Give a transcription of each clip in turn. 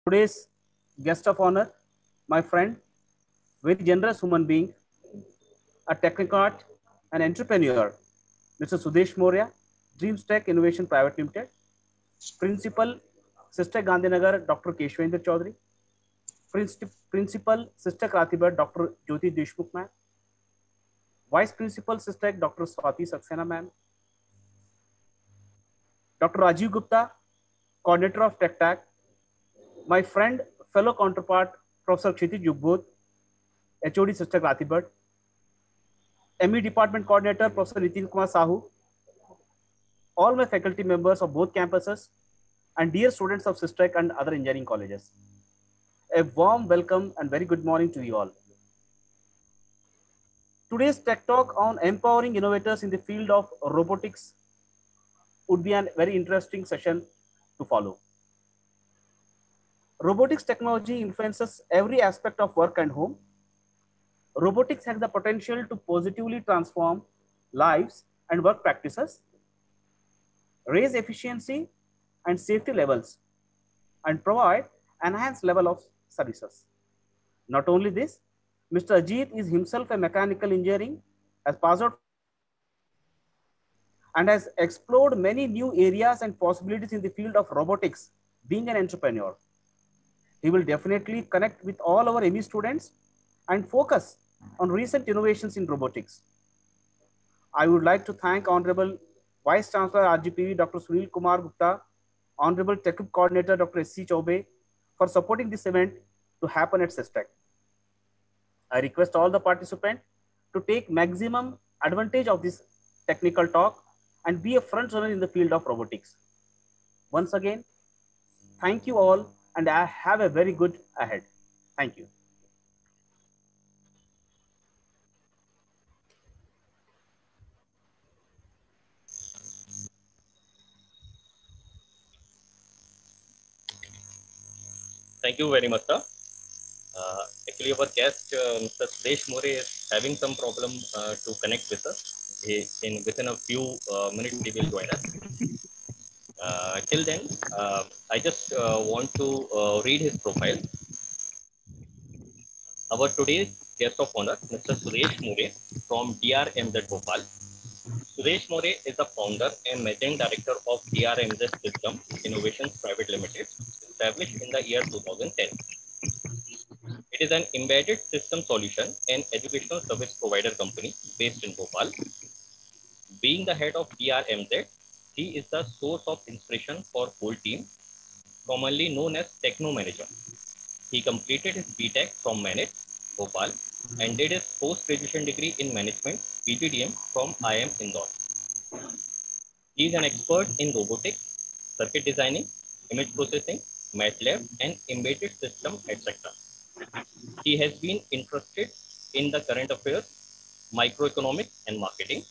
Today's guest of honor, my friend, very generous human being, a technocrat, an entrepreneur, Mr. Sudesh Mourya, Dreams Tech Innovation Private Limited, Principal, Sister Gandhinagar, Dr. Keshwendra Chaudhary, Principal, Sister Kratibad, Dr. Jyoti Deshmukh ma'am, Vice Principal, Sister Dr. Swati Saxena ma'am, Dr. Rajiv Gupta, Coordinator of TechTac, my friend, fellow counterpart, Professor Kshitij Yugbodh, HOD Sister Kratibad, ME Department Coordinator, Professor Nitin Kumar Sahu, all my faculty members of both campuses, and dear students of Systech and other engineering colleges. A warm welcome and very good morning to you all. Today's Tech Talk on empowering innovators in the field of robotics would be a very interesting session to follow. Robotics technology influences every aspect of work and home. Robotics has the potential to positively transform lives and work practices, raise efficiency and safety levels, and provide enhanced level of services. Not only this, Mr. Ajit is himself a mechanical engineering, has passed out and has explored many new areas and possibilities in the field of robotics, being an entrepreneur. He will definitely connect with all our ME students and focus on recent innovations in robotics. I would like to thank Honorable Vice Chancellor RGPV Dr. Sunil Kumar Gupta, Honorable Tech Coordinator Dr. S.C. Chaubey for supporting this event to happen at Systech. I request all the participants to take maximum advantage of this technical talk and be a front runner in the field of robotics. Once again, thank you all, and I have a very good ahead. Thank you. Thank you very much, sir. Actually, our guest, Mr. Sudesh Mourya, is having some problem to connect with us. Within a few minutes, he will join us. Till then, I just want to read his profile. Our today's guest of honor, Mr. Sudesh Mourya from DRMZ Bhopal. Sudesh Mourya is the founder and managing director of DRMZ System Innovations Private Limited, established in the year 2010. It is an embedded system solution and educational service provider company based in Bhopal. Being the head of DRMZ, he is the source of inspiration for whole team, commonly known as Techno Manager. He completed his BTech from Manet, Bhopal, and did his post-graduation degree in management, PGDM, from IIM Indore. He is an expert in robotics, circuit designing, image processing, MATLAB, and embedded system, etc. He has been interested in the current affairs, microeconomics, and marketing.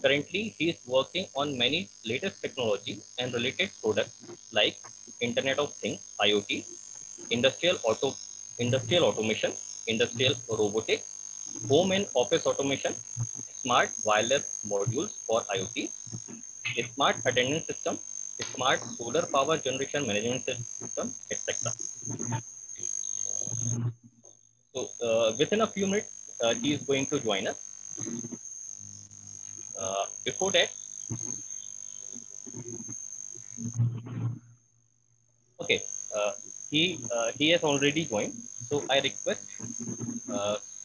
Currently, he is working on many latest technology and related products like Internet of Things, IoT, industrial automation, industrial robotics, home and office automation, smart wireless modules for IoT, smart attendance system, smart solar power generation management system, etc. So within a few minutes, he is going to join us. Before that, okay, he has already joined. So I request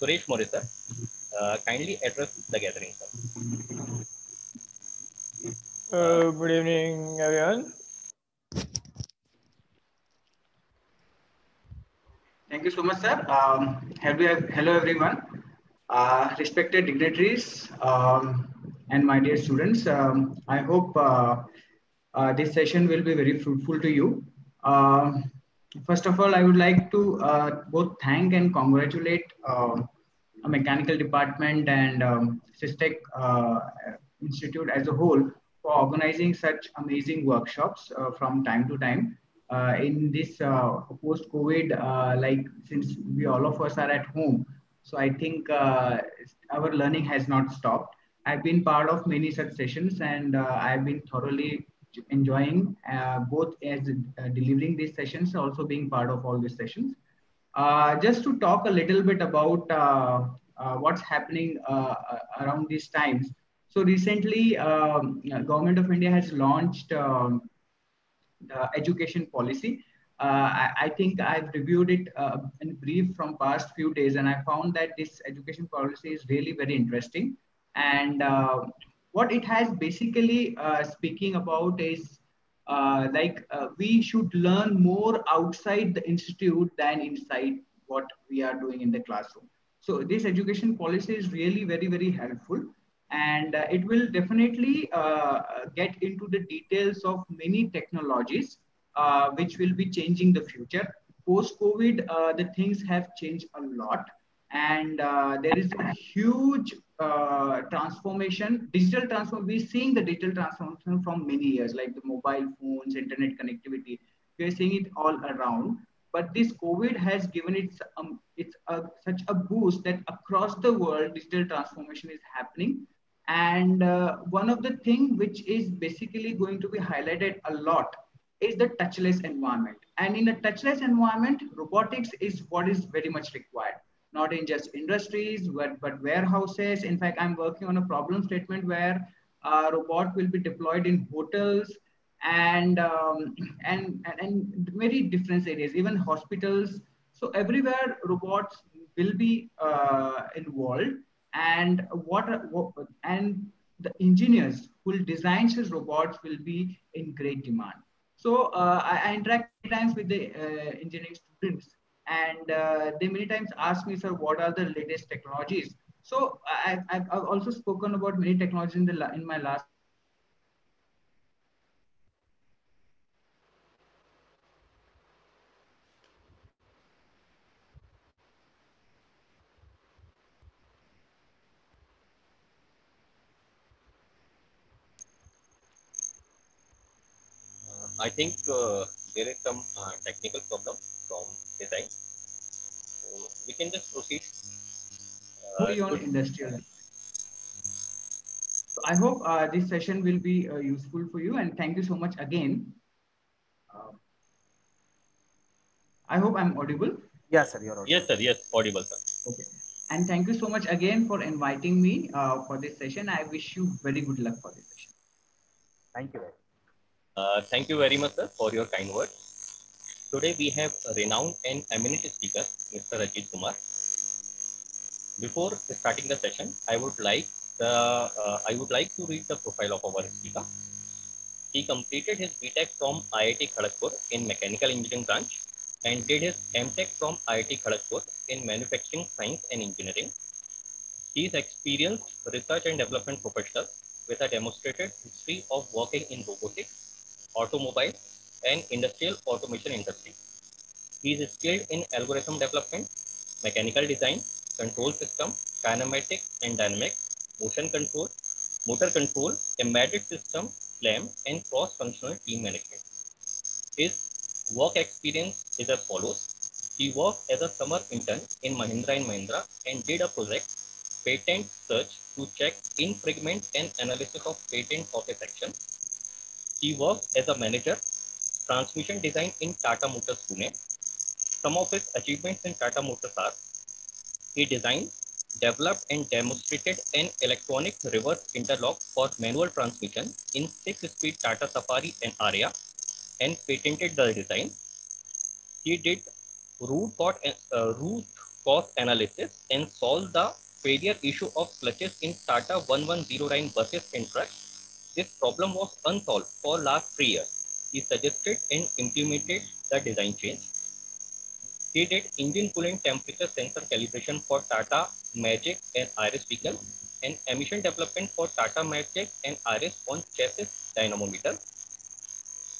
Suresh Mourya sir, kindly address the gathering, sir. Good evening, everyone. Thank you so much, sir. Hello, everyone. Respected dignitaries and my dear students, I hope this session will be very fruitful to you. First of all, I would like to both thank and congratulate a mechanical department and Systech Institute as a whole for organizing such amazing workshops from time to time. In this post-COVID, like since we all of us are at home, so I think our learning has not stopped. I've been part of many such sessions and I've been thoroughly enjoying both as delivering these sessions, also being part of all these sessions. Just to talk a little bit about what's happening around these times. So recently, Government of India has launched the education policy. I think I've reviewed it in brief from past few days, and I found that this education policy is really very interesting. And what it has basically speaking about is we should learn more outside the institute than inside what we are doing in the classroom. So this education policy is really very helpful, and it will definitely get into the details of many technologies which will be changing the future. Post COVID, the things have changed a lot, and there is a huge transformation, digital transformation. We're seeing the digital transformation from many years, like the mobile phones, internet connectivity. We are seeing it all around. But this COVID has given such a boost that across the world, digital transformation is happening. And one of the things which is basically going to be highlighted a lot is the touchless environment. And in a touchless environment, robotics is what is very much required, not in just industries, but warehouses. In fact, I'm working on a problem statement where a robot will be deployed in hotels and very different areas, even hospitals. So everywhere robots will be involved, and and the engineers who will design these robots will be in great demand. So I interact many times with the engineering students, and they many times ask me, sir, what are the latest technologies? So I've also spoken about many technologies in my last. I think there is some technical problem from design. So we can just proceed. Fully on industrial. So I hope this session will be useful for you, and thank you so much again. I hope I'm audible. Yes, sir, you're audible. Yes, sir. Yes, audible, sir. Okay. And thank you so much again for inviting me for this session. I wish you very good luck for this session. Thank you. Thank you very much, sir, for your kind words. Today we have a renowned and eminent speaker, Mr. Ajit Kumar. Before starting the session, I would like to read the profile of our speaker. He completed his BTech from IIT Kharagpur in Mechanical Engineering branch and did his MTech from IIT Kharagpur in Manufacturing Science and Engineering. He is experienced research and development professional with a demonstrated history of working in robotics, automobile, and industrial automation industry. He is skilled in algorithm development, mechanical design, control system, kinematic and dynamic, motion control, motor control, embedded system, SLAM, and cross-functional team management. His work experience is as follows. He worked as a summer intern in Mahindra & Mahindra and did a project, patent search, to check infringement and analysis of patent of a section. He worked as a manager, transmission design in Tata Motors Pune. Some of his achievements in Tata Motors are: he designed, developed and demonstrated an electronic reverse interlock for manual transmission in 6-speed Tata Safari and Aria and patented the design. He did root cause analysis and solved the failure issue of clutches in Tata 1109 buses and trucks. This problem was unsolved for last 3 years. He suggested and implemented the design change. He did engine coolant temperature sensor calibration for Tata Magic and Iris vehicle and emission development for Tata Magic and Iris on chassis dynamometer.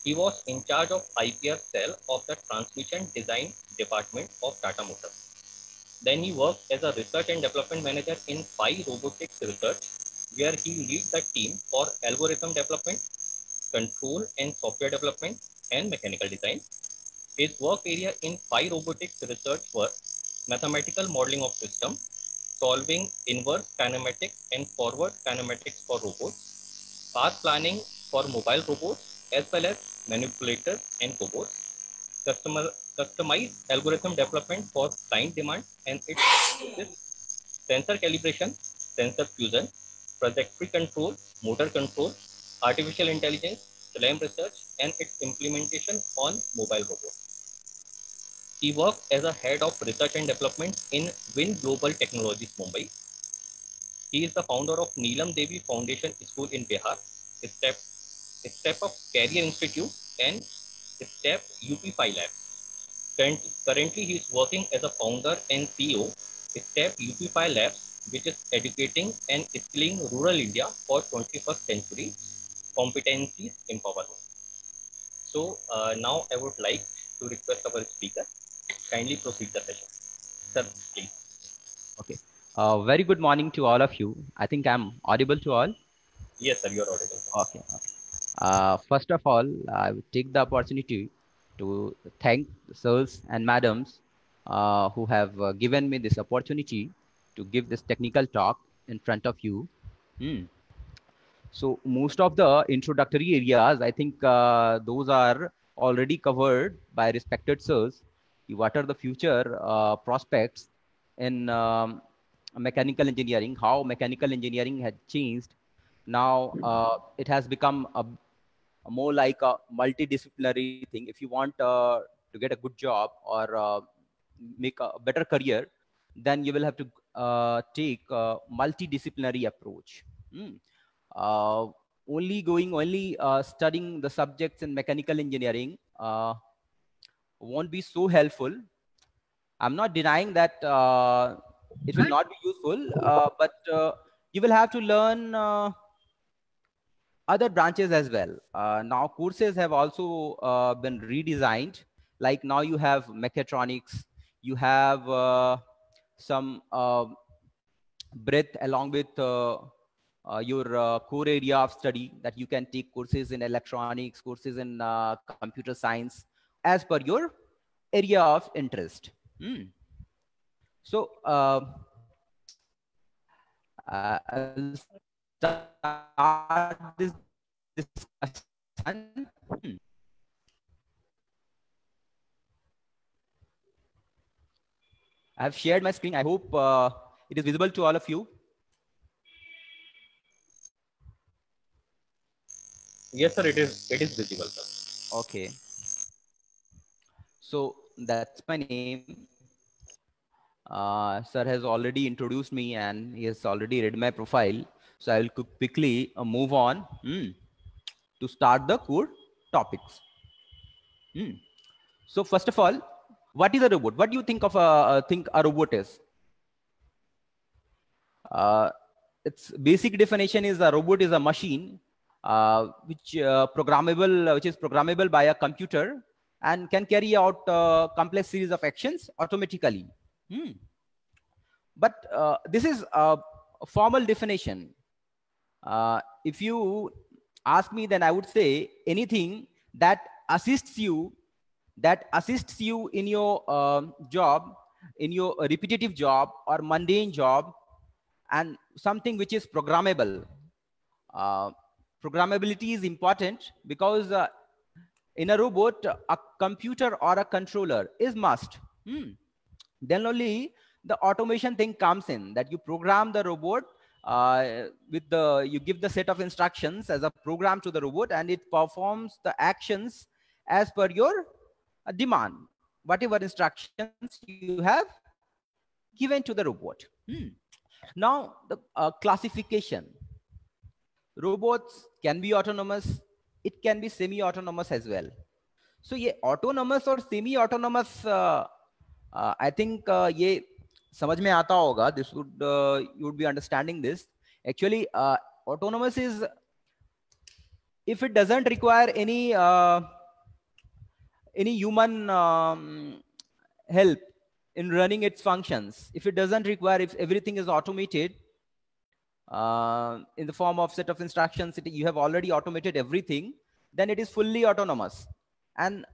He was in charge of IPR cell of the transmission design department of Tata Motors. Then he worked as a research and development manager in Pi Robotics Research, where he leads the team for algorithm development, control and software development, and mechanical design. His work area in Pi Robotics Research were mathematical modeling of systems, solving inverse kinematics and forward kinematics for robots, path planning for mobile robots, as well as manipulators and cobots, customized algorithm development for client demand, and it is sensor calibration, sensor fusion, trajectory control, motor control, artificial intelligence, SLAM research, and its implementation on mobile robots. He worked as a head of research and development in Win Global Technologies, Mumbai. He is the founder of Neelam Devi Foundation School in Bihar, Step Up Career Institute, and Step UP5 Lab. Currently, he is working as a founder and CEO Step UP5 Labs, which is educating and skilling rural India for 21st century competencies empowerment. So now I would like to request our speaker kindly proceed the session. Sir, please. Okay. Very good morning to all of you. I think I'm audible to all. Yes, sir, you're audible. Okay. First of all, I would take the opportunity to thank the sirs and madams who have given me this opportunity to give this technical talk in front of you. So most of the introductory areas, I think those are already covered by respected sirs. What are the future prospects in mechanical engineering, how mechanical engineering had changed. Now it has become a more like a multidisciplinary thing. If you want to get a good job or make a better career, then you will have to take a multidisciplinary approach. Only studying the subjects in mechanical engineering won't be so helpful. I'm not denying that it will not be useful, but you will have to learn other branches as well. Now courses have also been redesigned. Like now you have mechatronics, you have some breadth along with your core area of study, that you can take courses in electronics, courses in computer science as per your area of interest. So I'll start this discussion. I have shared my screen. I hope it is visible to all of you. Yes, sir, it is visible, sir. Okay. So that's my name. Sir has already introduced me and he has already read my profile. So I will quickly move on to start the core topics. So first of all, what is a robot? What do you think of a robot is? Its basic definition is a robot is a machine which is programmable by a computer and can carry out complex series of actions automatically. But this is a formal definition. If you ask me, then I would say anything that assists you in your job, in your repetitive job or mundane job, and something which is programmable. Programmability is important because in a robot, a computer or a controller is must. Then only the automation thing comes in, that you program the robot you give the set of instructions as a program to the robot, and it performs the actions as per your demand, whatever instructions you have given to the robot. Now the classification. Robots can be autonomous, it can be semi-autonomous as well. So ये autonomous और semi-autonomous I think ये समझ में आता होगा. This would you would be understanding this. Actually autonomous is if it doesn't require any human help in running its functions. If it doesn't require, if everything is automated in the form of set of instructions, you have already automated everything, then it is fully autonomous. And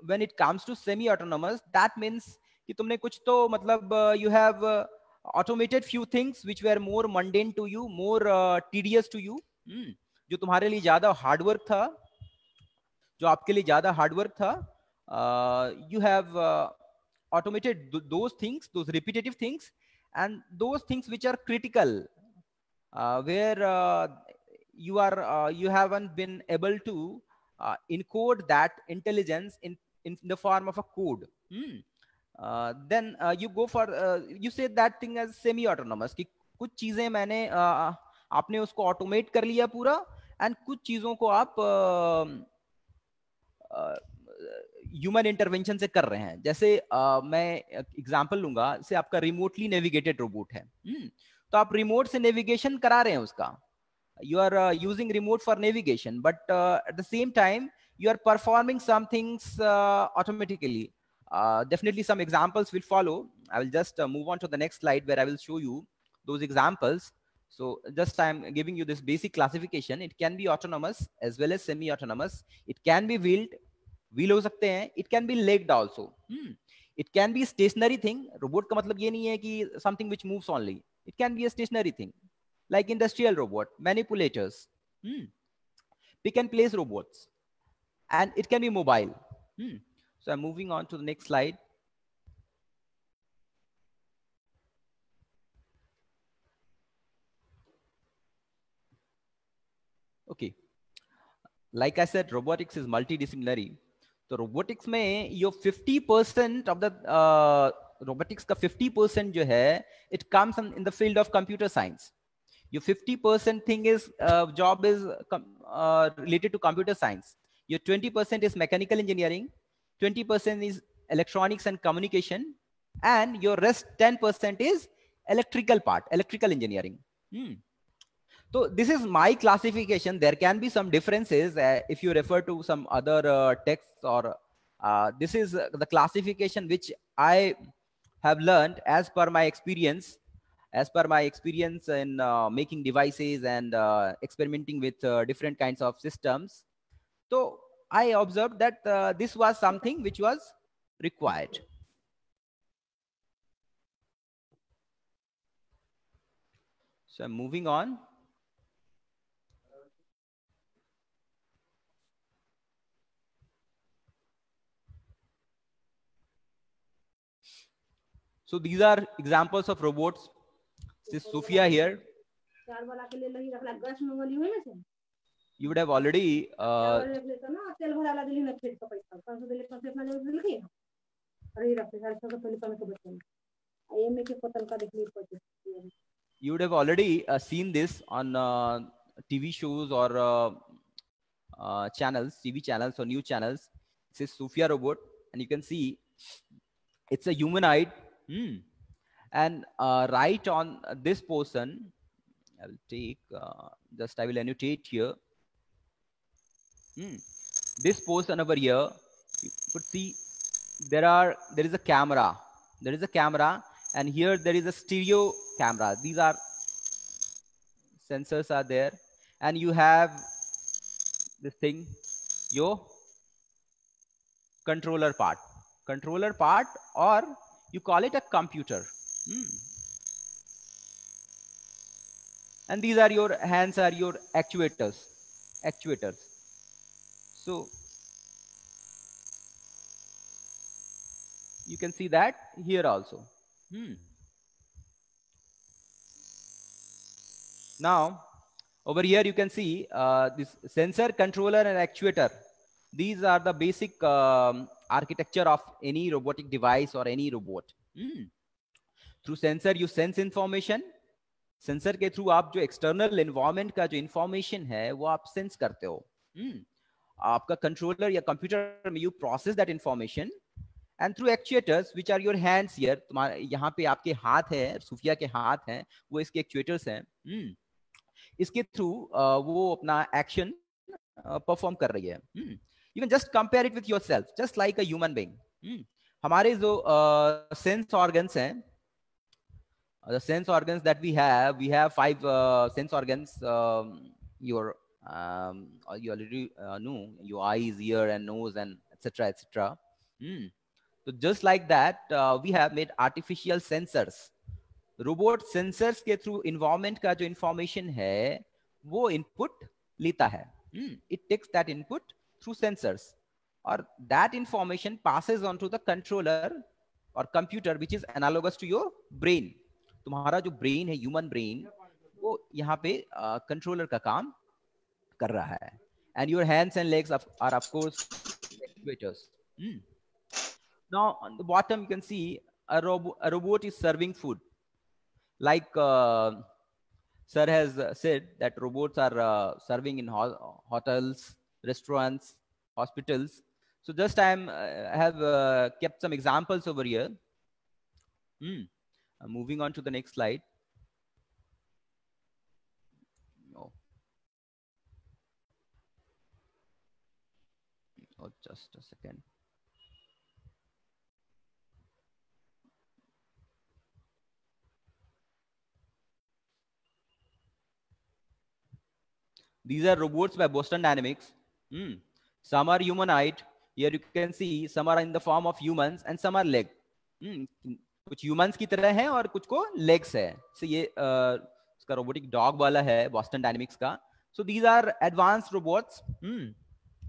when it comes to semi-autonomous, that means कि तुमने कुछ तो मतलब you have automated few things which were more mundane to you, more tedious to you, जो तुम्हारे लिए ज्यादा hard work था, जो आपके लिए ज्यादा हार्डवर्क था, you have automated those things, those repetitive things, and those things which are critical, where you haven't been able to encode that intelligence in the form of a code. Then you go for you say that thing as semi autonomous, कि कुछ चीजें मैंने आपने उसको automate कर लिया पूरा, and कुछ चीजों को आप ह्यूमन इंटरवेंशन से कर रहे हैं. जैसे मैं एग्जांपल लूंगा, जैसे आपका रिमोटली नेविगेटेड रोबोट है, तो आप रिमोट से नेविगेशन करा रहे हैं उसका, you are using remote for navigation, but at the same time you are performing some things automatically. Definitely some examples will follow. I will just move on to the next slide where I will show you those examples. So just I'm giving you this basic classification. It can be autonomous as well as semi autonomous. It can be wheeled, wheel हो सकते हैं. It can be legged also. It can be stationary thing. Robot का मतलब ये नहीं है कि something which moves only. It can be a stationary thing, like industrial robot, manipulators, pick and place robots, and it can be mobile. So I'm moving on to the next slide. Okay, like I said, robotics is multidisciplinary. So robotics में your 50% of the robotics का 50% जो है, it comes in the field of computer science. Your 50% thing is job is related to computer science. Your 20% is mechanical engineering, 20% is electronics and communication, and your rest 10% is electrical part, electrical engineering. So this is my classification. There can be some differences if you refer to some other texts, or this is the classification which I have learned as per my experience. As per my experience in making devices and experimenting with different kinds of systems. So I observed that this was something which was required. So I'm moving on. So these are examples of robots. This is Sophia here. You would have already seen this on TV shows or channels, TV channels or news channels. This is Sophia robot, and you can see it's a humanoid. And right on this portion, I will take I will annotate here. This portion over here, you could see there is a camera. There is a camera, and here there is a stereo camera. These are sensors are there, and you have this thing, your controller part, or you call it a computer. And these are your hands, are your actuators. So you can see that here also. Now over here you can see this sensor, controller, and actuator. These are the basic architecture of any robotic device or any robot. Through sensor you sense information. Sensor के through आप जो external environment का जो information है वो आप sense करते हो. आपका कंट्रोलर या कंप्यूटर में you process that information, and through actuators which are your hands here. तुम्हारे यहाँ पे आपके हाथ है, सूफिया के हाथ हैं, वो इसके एक्चुएटर्स हैं. इसके थ्रू वो अपना एक्शन परफॉर्म कर रही है. You can just compare it with yourself, just like a human being. हमारे जो सेंस ऑर्गन्स हैं, the sense organs that we have 5 sense organs. You already know your eyes, ear, and nose, and etc. So just like that, we have made artificial sensors. Robot sensors के through environment का जो information है वो input लेता है. It takes that input through sensors, or that information passes on to the controller or computer which is analogous to your brain. तुम्हारा जो brain है, human brain, वो यहाँ पे controller का काम कर रहा है. And your hands and legs are of course actuators. Now on the bottom you can see a robot is serving food. Like sir has said that robots are serving in hotels, restaurants, hospitals. So just I have kept some examples over here. Moving on to the next slide. Oh, just a second. These are robots by Boston Dynamics. Some are humanoid. Here you can see some are in the form of humans and some are leg. कुछ humans की तरह है और कुछ को legs है. So ये इसका robotic dog वाला है Boston Dynamics का. So these are advanced robots.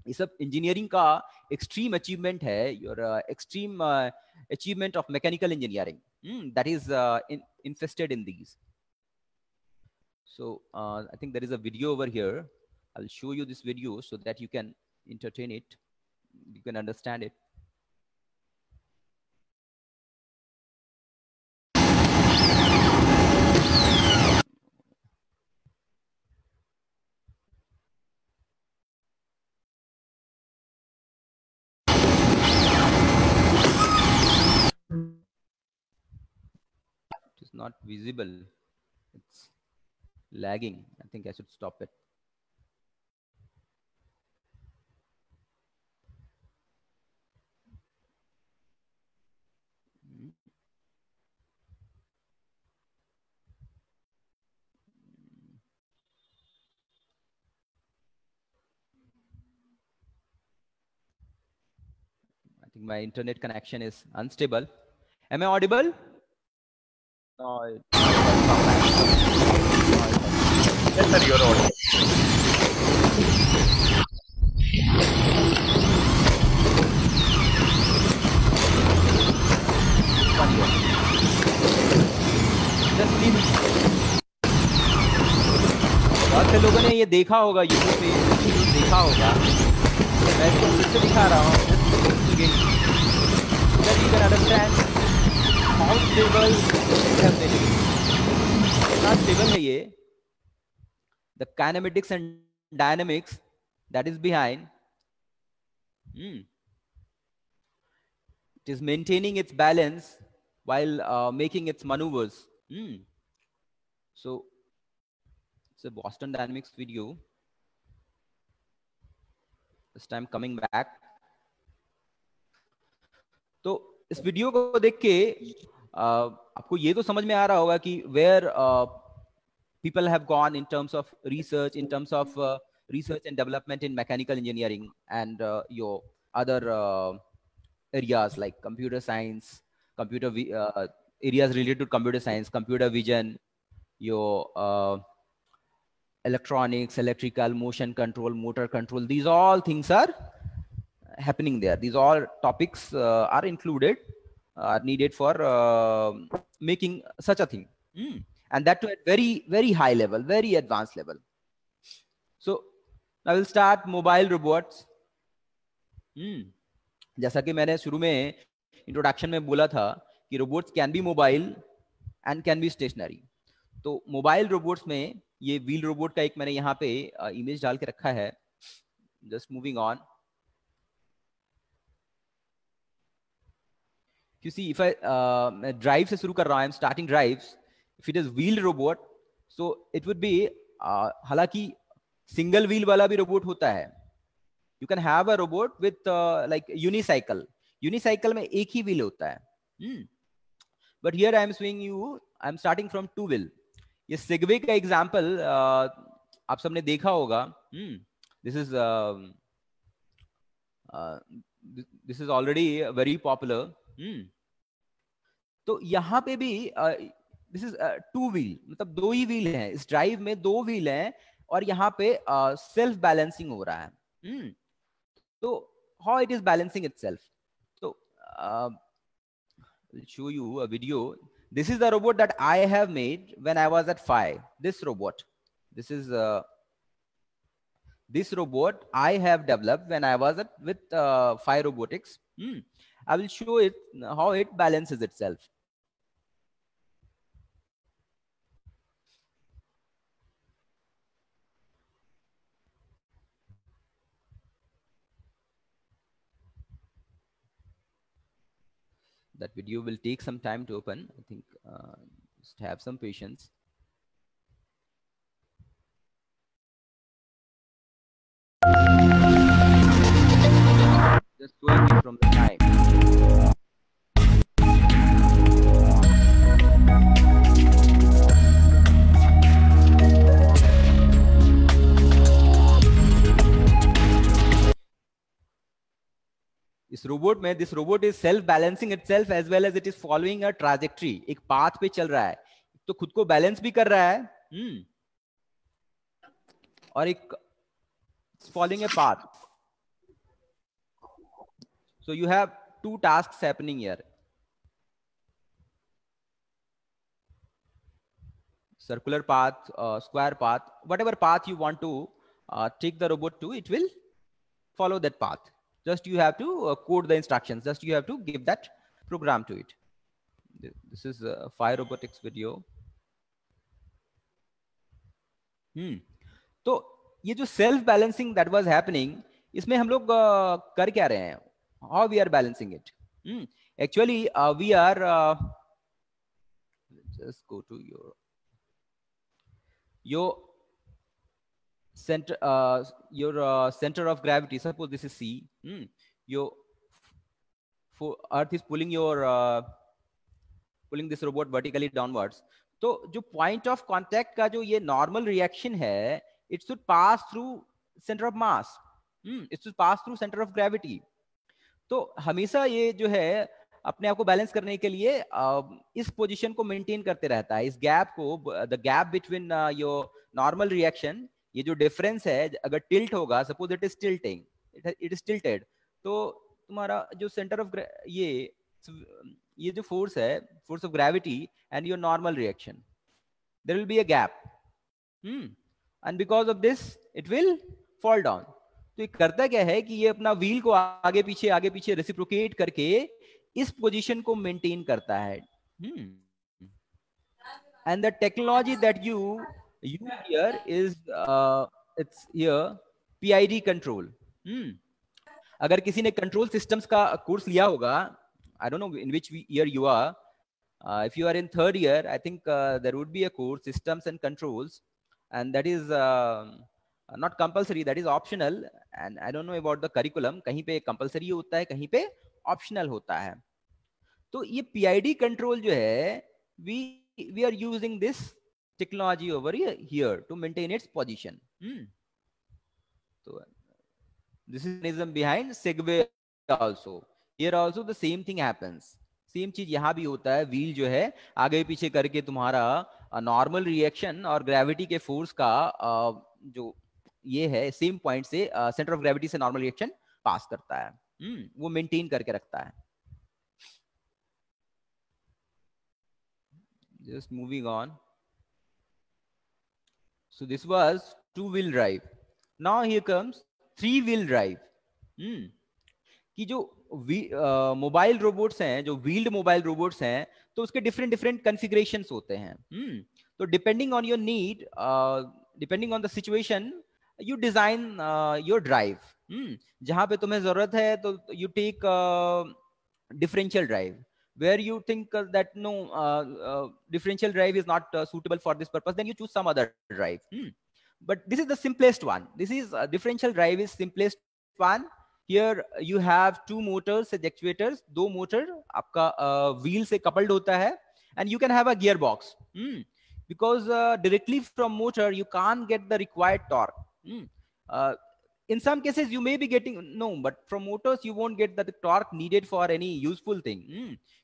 ये सब engineering का extreme achievement है. Your extreme achievement of mechanical engineering. That is infested in these. So I think there is a video over here. I'll show you this video so that you can entertain it. You can understand it. It is not visible. It's lagging. I think I should stop it. I think my internet connection is unstable. Am I audible? No. Yes, sir, you're audible. बहुत से लोगों ने ये देखा होगा, YouTube पे देखा होगा. मैं इसको फिर से दिखा रहा हूँ. That you can understand how stable have they been. कितना stable है ये. The kinematics and dynamics that is behind. It is maintaining its balance while making its maneuvers. So it's a Boston Dynamics video. This time coming back. तो इस video को देख के आपको ये तो समझ में आ रहा होगा कि where people have gone in terms of research, in terms of research and development in mechanical engineering and your other areas like computer science, areas related to computer science, computer vision, your electronics, electrical, motion control, motor control. These all things are happening there. These all topics are included, are needed for making such a thing. And that to a very, very high level, very advanced level. So I will start mobile robots. जैसा कि मैंने शुरू में introduction में बोला था कि robots can be mobile and can be stationary. तो मोबाइल रोबोट्स में ये व्हील रोबोट का एक मैंने यहाँ पे इमेज डाल के रखा है. Just moving on. You see, if I drive से शुरू कर रहा हूँ, I am starting drives. If it is wheeled robot, so it would be हालांकि single wheel वाला भी robot होता है. You can have a robot with like unicycle. Unicycle में एक ही wheel होता है. But here I am showing you, I am starting from two wheel. ये Segway का example आप सबने देखा होगा. This is already very popular. तो यहाँ पे भी दिस इज टू व्हील, मतलब दो ही व्हील हैं. इस ड्राइव में दो व्हील हैं और यहाँ पे सेल्फ बैलेंसिंग हो रहा है. So how it is balancing itself? So I'll show you a video. This is the robot that I have made when I was at 5. This robot. This is this robot I have developed when I was with 5 Robotics. I will show it how it balances itself. That video will take some time to open. I think just have some patience. Just showing it from the time. इस robot में this robot is self balancing itself as well as it is following a trajectory. एक path पे चल रहा है, तो खुद को बैलेंस भी कर रहा है और एक following a path. So you have 2 tasks happening here. Circular path, square path, whatever path you want to take the robot to, it will follow that path. Just you have to code the instructions. Just you have to give that program to it. This is a 5 Robotics video. तो ये जो self balancing that was happening, इसमें हम लोग कर क्या रहे हैं? How we are balancing it? Actually, we are just go to your center, center of gravity. Suppose this is C. Your Earth is pulling pulling this robot vertically downwards. तो जो point of contact का जो ये normal reaction है, it should pass through center of mass. It should pass through center of gravity. तो हमेशा ये जो है अपने आप को बैलेंस करने के लिए इस पोजीशन को मेंटेन करते रहता है. इस गैप को, the gap between your normal reaction, ये जो डिफरेंस है अगर टिल्ट होगा, suppose it is tilting, it is tilted, तो तुम्हारा जो सेंटर ऑफ ये जो फोर्स है, force of gravity and your normal reaction, there will be a gap and because of this it will fall down. तो ये करता क्या है कि ये अपना व्हील को आगे पीछे रेसिप्रोकेट करके इस पोजीशन को मेंटेन करता है. And the technology that you use here is it's here PID control. अगर किसी ने कंट्रोल सिस्टम्स का कोर्स लिया होगा, I don't know in which year you are, if you are in 3rd year, I think there would be a course systems and controls, and that is not compulsory, that is optional, and I don't know about the curriculum. कहीं पे compulsory होता है, कहीं पे optional होता है. तो ये PID control जो है, we are using this technology over here to maintain its position. So this is the mechanism behind Segway also. Here also the same thing happens. Same चीज यहाँ भी होता है. व्हील जो है आगे पीछे करके तुम्हारा नॉर्मल रिएक्शन और ग्रेविटी के फोर्स का जो ये है सेम पॉइंट से सेंटर ऑफ ग्रेविटी से नॉर्मल रिएक्शन पास करता है. वो मेंटेन करके रखता है. Just moving on. So this was 2-wheel drive. Now here comes 3-wheel drive. कि जो मोबाइल रोबोट्स हैं, जो व्हील्ड मोबाइल रोबोट्स हैं, तो उसके डिफरेंट कॉन्फ़िगरेशंस होते हैं. तो depending on your need, depending on the situation, you design your drive. जहां पे तुम्हें जरूरत है तो you take differential drive. where you think that no, differential drive is not suitable for this purpose, then you choose some other drive. But this is the simplest one. This is differential drive is simplest one. Here you have 2 motors and actuators. 2 motor आपका wheel से coupled होता है, and you can have a gearbox. Because directly from motor you can't get the required torque. In some cases you may be getting but from motors you won't get the torque needed for any useful thing.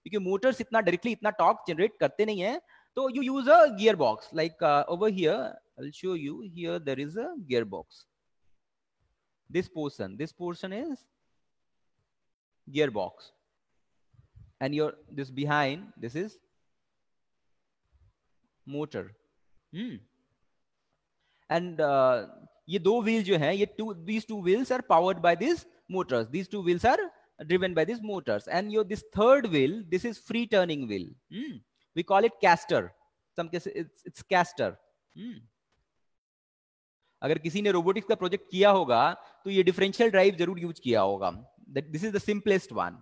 Because motors इतना directly इतना torque generate करते नहीं है, तो you use a gearbox. Like over here, I'll show you. Here there is a gearbox. this portion is gearbox, and your this behind, this is motor. And ये दो wheels जो हैं, ये these two wheels are powered by these motors. These two wheels are driven by these motors, and your this third wheel, this is free turning wheel. We call it caster. Some cases it's caster. अगर किसी ने robotics का project किया होगा तो ये differential drive जरूर use किया होगा. This is the simplest one.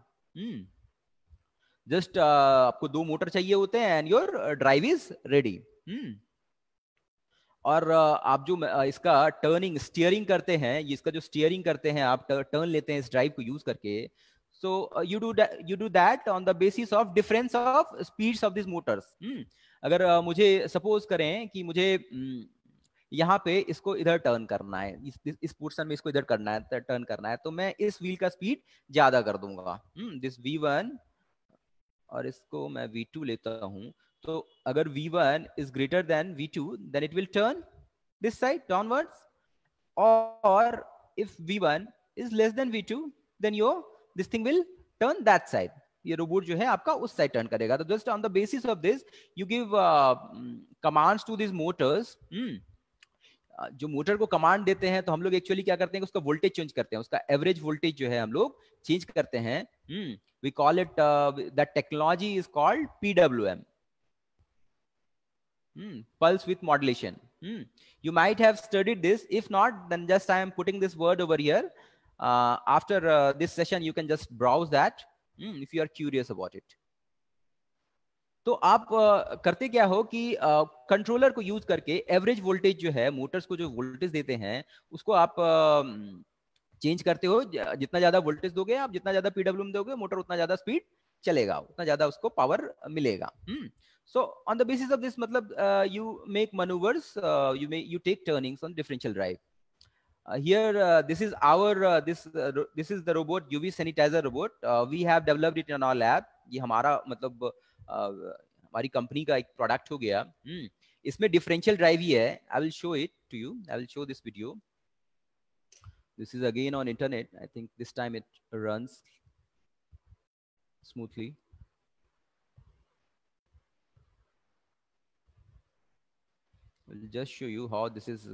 Just आपको दो मोटर चाहिए होते हैं and your drive is ready. और आप जो इसका टर्निंग स्टीयरिंग करते हैं, इसका जो स्टीयरिंग करते हैं, आप टर्न लेते हैं इस ड्राइव को यूज करके. So you do that on the basis of difference of speeds of this Motors. अगर मुझे सपोज करें कि मुझे यहाँ पे इसको इधर टर्न करना है, इस पोर्शन में इसको इधर करना है, टर्न करना है, तो मैं इस व्हील का स्पीड ज्यादा कर दूंगा. दिस V1 और इसको मैं V2 लेता हूं. तो अगर V1 is greater than V2, then it will turn this side downwards. Or if V1 is less than V2, then this thing will turn that side. ये रोबोट जो है आपका उस साइड टर्न करेगा. तो just on the basis of this, you give commands to these motors. जो motor को command देते हैं तो हम लोग एक्चुअली क्या करते हैं, उसका वोल्टेज चेंज करते हैं, उसका एवरेज वोल्टेज जो है हम लोग चेंज करते हैं. We call it that technology is called PWM. Pulse width modulation. You might have studied this. If not, then just I am putting this word over here. After this session, you can just browse that if you are curious about it. तो आप करते क्या हो कि controller को use करके average voltage जो है, मोटर्स को जो वोल्टेज देते हैं उसको आप चेंज करते हो. जितना ज्यादा वोल्टेज दोगे आप, जितना ज्यादा पीडब्ल्यूएम दोगे, मोटर उतना ज्यादा स्पीड चलेगा, उतना ज्यादा उसको पावर मिलेगा. So on the basis of this, मतलब you make maneuvers, you take turnings on differential drive. Here this is our this is the robot, UV sanitizer robot. We have developed it in our lab. ये हमारा मतलब हमारी company का एक product हो गया. इसमें डिफरेंशियल ड्राइव ही है. I will show it to you. I will show this video. This is again on internet. I think this time it runs smoothly. I'll just show you how this is.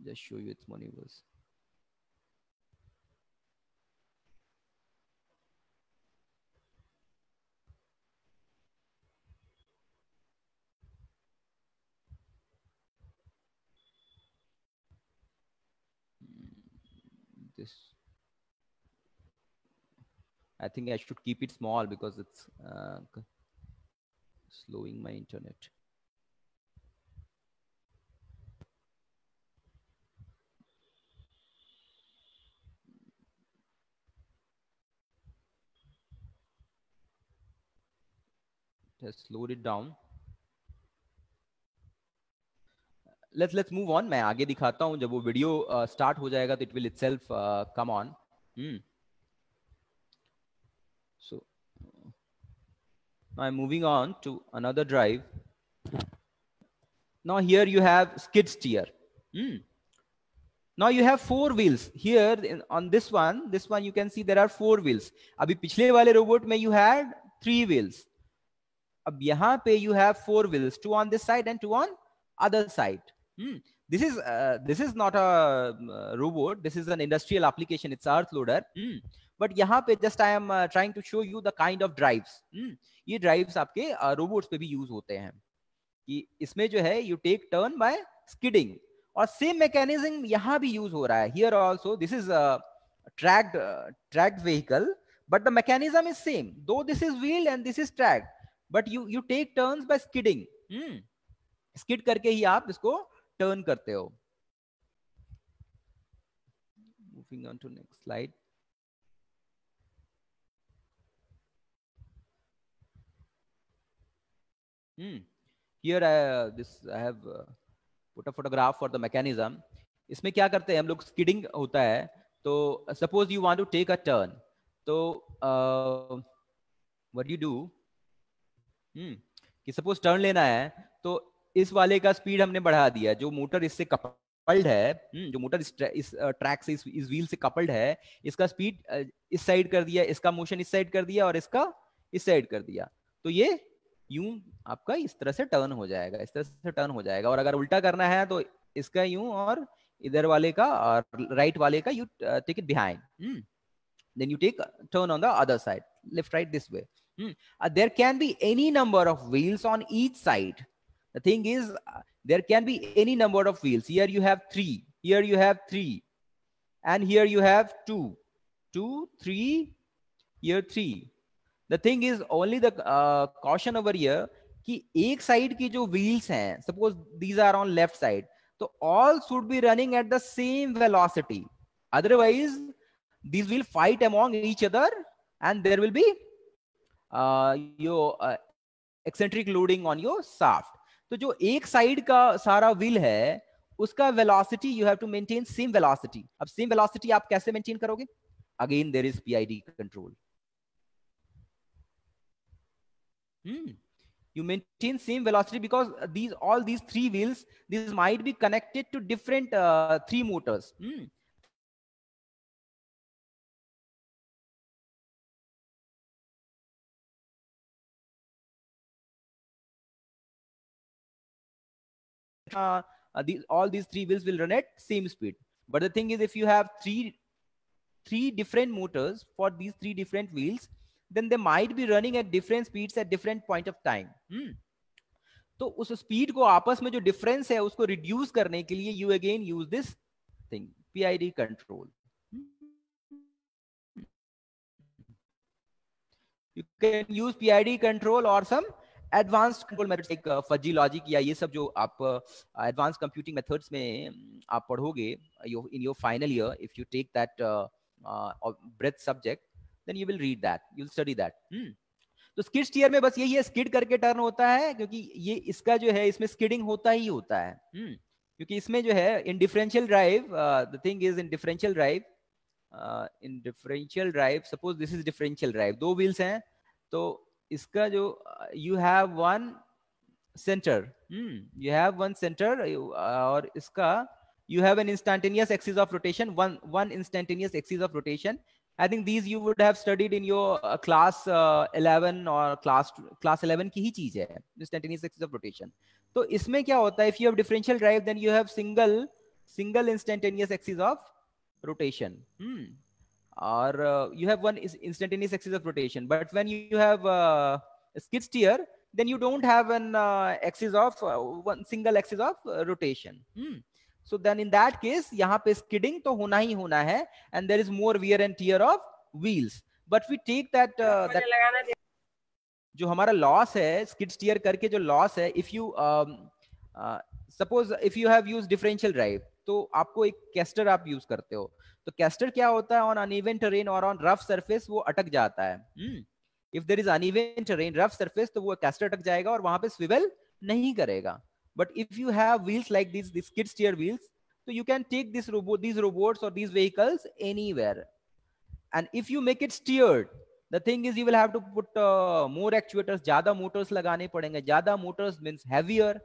Just show you its maneuvers. This, I think I should keep it small because it's slowing my internet. Just slowed it down. Let's move on. मैं आगे दिखाता हूँ. जब वो video start हो जाएगा तो it will itself come on. So now I'm moving on to another drive. Now here you have skid steer. Now you have four wheels here on this one. This one you can see there are four wheels. अभी पिछले वाले robot में you had three wheels. अब यहाँ पे you have four wheels, two on this side and two on other side. This is not a robot. This is an industrial application. It's earth loader. But यहाँ पे just I am trying to show you the kind of drives. ये drives आपके robots पे भी use होते हैं. कि इसमें जो है you take turn by skidding. और same mechanism यहाँ भी use हो रहा है. Here also this is a tracked vehicle, but the mechanism is same. Though this is wheel and this is tracked, but you take turns by skidding. Skid करके ही आप इसको turn करते हो. Moving on to next slide. Here I have put a photograph for the mechanism. इसमें क्या करते हैं हम लोग, skidding होता है. तो suppose you want to take a turn. तो what do you do? कि suppose turn लेना है तो इस वाले का स्पीड हमने बढ़ा दिया. जो मोटर इससे कपल्ड है, जो मोटर इस ट्रैक से इस व्हील से कपल्ड है, इसका स्पीड इस साइड कर दिया, इसका मोशन इस साइड कर दिया और इसका इस साइड कर दिया, तो ये यूं आपका इस तरह से टर्न हो जाएगा, इस तरह से टर्न हो जाएगा। और अगर उल्टा करना है तो इसका यूं और इधर वाले का और राइट वाले का you take it behind, then you take a turn on the other side, left right this way. There can be any number of wheels on each side. The thing is, there can be any number of wheels. Here you have 3, here you have 3, and here you have 2, 3, here 3. The thing is, only the caution over here कि एक side की जो wheels हैं, suppose these are on left side, तो all should be running at the same velocity. Otherwise these will fight among each other and there will be your eccentric loading on your shaft. तो जो एक side का सारा wheel है उसका velocity you have to maintain same velocity. अब same velocity आप कैसे मेंटेन करोगे? Again there is PID control. You maintain same velocity because all these 3 wheels, these might be connected to different 3 motors. All these 3 wheels will run at same speed, but the thing is, if you have three different motors for these 3 different wheels, then they might be running at different speeds at different point of time. तो उस speed को आपस में जो difference है उसको reduce करने के लिए you again use this thing, PID control. You can use PID control or some advanced control methods like fuzzy logic या ये सब जो आप advanced computing methods में आप पढ़ोगे in your final year, if you take that breadth subject, then you will read that, you will study that. तो skid steer में बस यही है, स्किड करके टर्न होता है, क्योंकि ये इसका जो है इसमें स्किडिंग होता ही होता है. क्योंकि इसमें जो है इन differential drive, the thing is in differential drive, suppose this is differential drive, 2 wheels हैं, तो इसका जो यू हैव वन सेंटर, और इसका you have an instantaneous axis of rotation, one instantaneous axis of rotation. I think these you would have studied in your class 11 or class 11 की ही चीज है, instantaneous axis of rotation. तो इसमें क्या होता है, if you have differential drive, then you have single instantaneous axis of rotation, or you have one instantaneous axis of rotation. But when you have a skid steer, then you don't have an axis of one single axis of rotation. So then in that case, यहाँ पे skidding तो होना ही होना है, and there is more wear and tear of wheels. But we take that जो हमारा loss है skid steer करके जो loss है, if you suppose if you have used differential drive, तो आपको एक caster आप use करते हो, तो caster क्या होता है, on uneven terrain or on rough surface वो अटक जाता है. If there is uneven terrain, rough surface, तो वो caster अटक जाएगा और वहां पे swivel नहीं करेगा. But if you have wheels like these skid steer wheels, so you can take these robots or these vehicles anywhere. And if you make it steered, the thing is you will have to put more actuators, ज़्यादा motors लगाने पड़ेंगे. ज़्यादा motors means heavier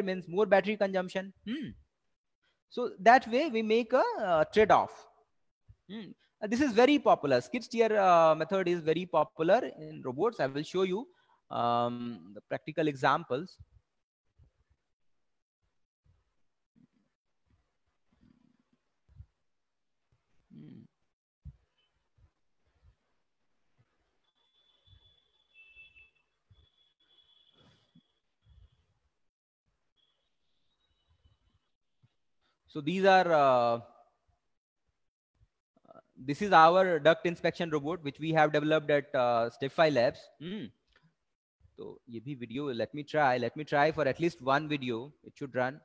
means more battery consumption. So that way we make a trade-off. This is very popular. Skid steer method is very popular in robots. I will show you the practical examples. So these are this is our duct inspection robot which we have developed at Stepify Labs. So ये भी video, let me try for at least one video. It should run.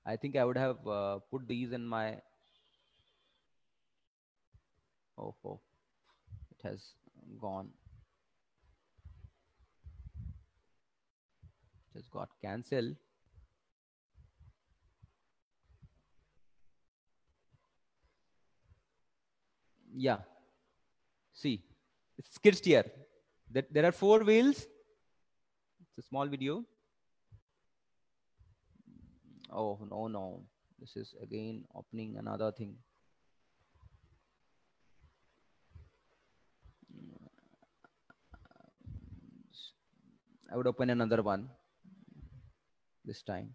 I think I would have put these in my, oh, it has gone. It has got cancelled. Yeah, see, it's skid steer. There are 4 wheels. It's a small video. Oh, no, no. This is again opening another thing. I would open another one this time.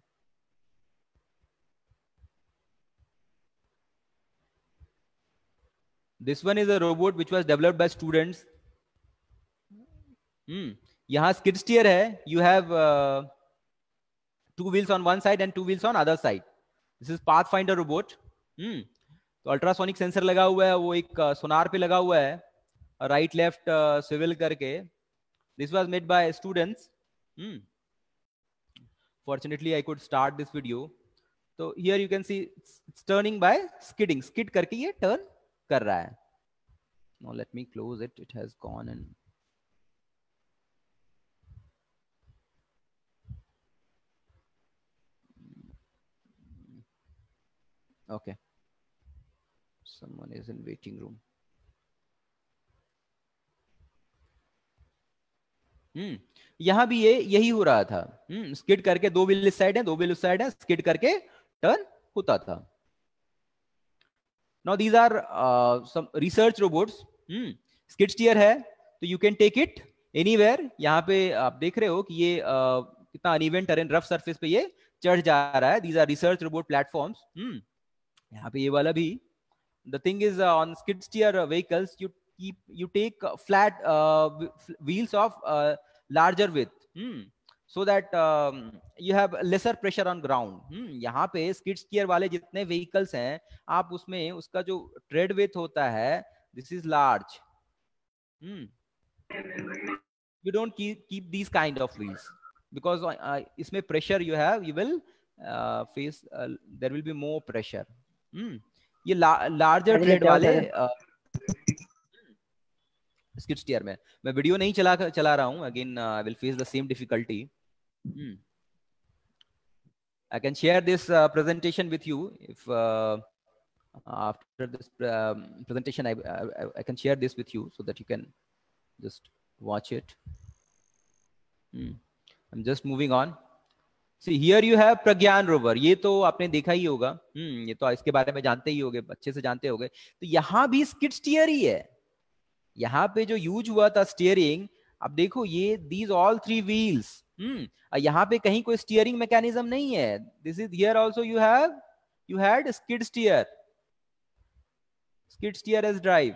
This one is a robot which was developed by students. यहाँ skid steer है. You have 2 wheels on one side and 2 wheels on other side. This is Pathfinder robot. तो ultrasonic sensor लगा हुआ है, वो एक सोनार पे लगा हुआ है, राइट लेफ्ट स्विvel करके. This was made by students. Fortunately, I could start this video. So here you can see it's turning by skidding. Skid करके ये turn कर रहा है. Now let me close it. It has gone and okay. Someone is in waiting room. यहाँ भी ये यही हो रहा था. स्किड करके 2 व्हील इस साइड है, 2 व्हील उस साइड है, स्किड करके टर्न होता था. Now these are some research robots. Skid steer है, तो you can take it anywhere. यहाँ पे आप देख रहे हो कि ये कितना uneven terrain, rough surface पे ये चढ़ जा रहा है. These are research robot platforms. यहाँ पे ये वाला भी. The thing is on skid steer vehicles, you take flat wheels of larger width, so that you have lesser pressure on ground. यहाँ पे skid steer वाले जितने vehicles हैं, आप उसमें उसका जो tread width होता है, this is large. You don't keep these kind of wheels because इसमें pressure you have, you will face there will be more pressure. ये larger tread वाले skid steer में मैं वीडियो नहीं चला रहा हूँ. Again I will face the same difficulty. I can share this presentation with you if after this presentation I can share this with you so that you can just watch it. I'm just moving on. See here you have Pragyan rover. ये तो आपने देखा ही होगा. ये तो इसके बारे में जानते ही होगे, अच्छे से जानते होगे. तो यहाँ भी skid steer ही है. यहाँ पे जो यूज हुआ था स्टीयरिंग, अब देखो ये these all 3 wheels. यहाँ पे कहीं कोई स्टीयरिंग मैकेनिज्म नहीं है. This is here also you had skid steer as drive.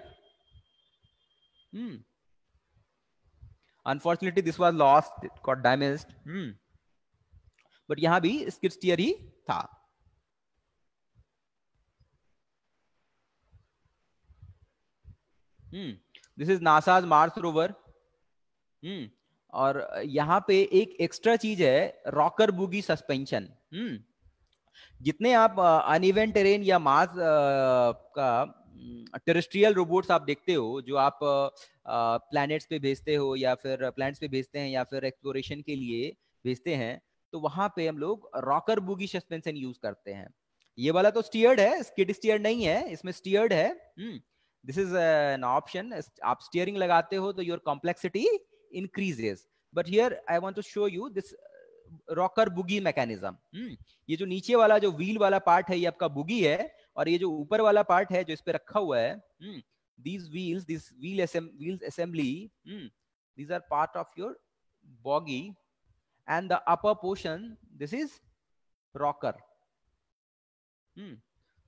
Unfortunately this was lost, it got damaged. But यहाँ भी skid steer ही था. This is NASA's Mars rover. और यहाँ पे एक एक्स्ट्रा चीज है, रॉकर बुगी सस्पेंशन. जितने आप अनइवन टेरेन या मार्स का टेरेस्ट्रियल रोबोट्स आप देखते हो, जो आप प्लैनेट्स पे भेजते हो या फिर प्लैनेट्स पे भेजते हैं या फिर एक्सप्लोरेशन के लिए भेजते हैं, तो वहां पे हम लोग रॉकर बुगी सस्पेंशन यूज करते हैं. ये वाला तो स्टीयर्ड है, स्किड स्टीयर नहीं है, इसमें स्टीयर्ड है. This is an option. आप स्टीयरिंग लगाते हो तो your complexity increases. But here I want to show you this rocker boogie mechanism. ये जो नीचे वाला जो व्हील वाला पार्ट है ये आपका बुगी है, और ये जो ऊपर वाला पार्ट है जो इस पे रखा हुआ है, these wheels, this wheels assembly, these are part of your bogie, and the upper portion, this is rocker.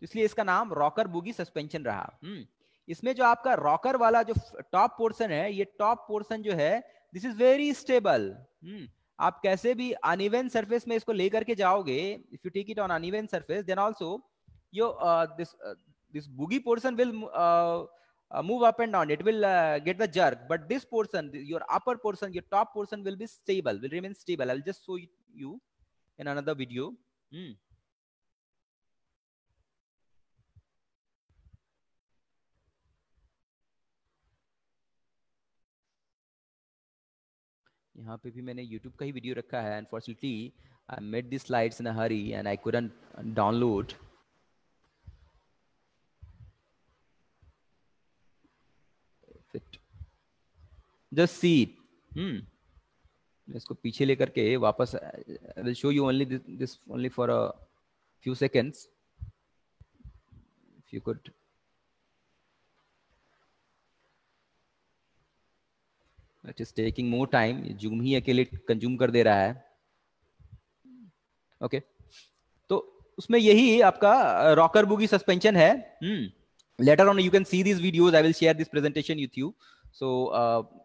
इसलिए इसका नाम रॉकर बुगी सस्पेंशन रहा. इसमें जो आपका रॉकर वाला जो टॉप पोर्शन है, ये टॉप पोर्शन जो है, दिस इज वेरी स्टेबल. आप कैसे भी अनइवन सरफेस में इसको लेकर के जाओगे, if you take it on uneven surface, then also your this boogie portion will move up and down. It will get the jerk, but this portion, your upper portion, your top portion will be stable, will remain stable. I'll just show you in another video. यहाँ पे भी मैंने YouTube का ही video रखा है. Unfortunately, I made these slides in a hurry and I couldn't download. Just see it. इसको पीछे लेकर के वापस I will show you only this only for a few seconds. If you could. It is taking more time. Zoom ही अकेले consume कर दे रहा है. Okay, तो उसमें यही आपका रॉकर बुगी सस्पेंशन है. Later on you can see this videos. I will share this presentation with you. So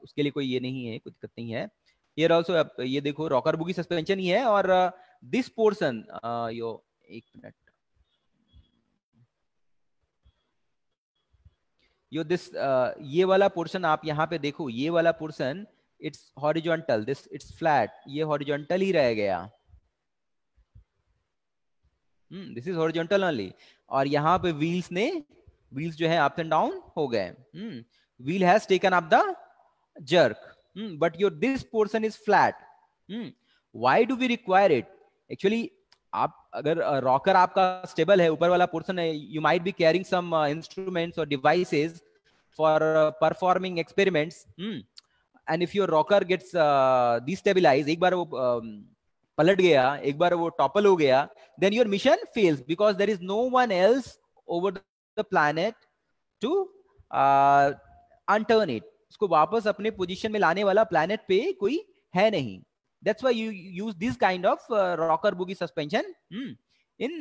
उसके लिए कोई ये नहीं है, कोई दिक्कत नहीं है. हियर आल्सो ये देखो रॉकर बुगी सस्पेंशन ही है. और दिस पोर्शन यो एक मिनट, यो दिस ये वाला पोर्शन आप यहाँ पे देखो. ये वाला portion it's horizontal, this it's flat. ये हॉरिजॉन्टल ही रह गया. This is horizontal only. और यहाँ पे व्हील्स जो है अप एंड डाउन हो गए. Wheel has taken up the jerk, but your this portion is flat. Why do we require it? Actually आप अगर रॉकर आपका स्टेबल है, ऊपर वाला पोर्शन है, you might be carrying some instruments और devices for performing experiments. And if your rocker gets destabilize, एक बार वो पलट गया, एक बार वो टॉपल हो गया, then your mission fails because there is no one else over the planet to unturn it. उसको वापस अपने पोजीशन में लाने वाला प्लैनेट पे कोई है नहीं. That's why you use this kind of rocker boogie suspension in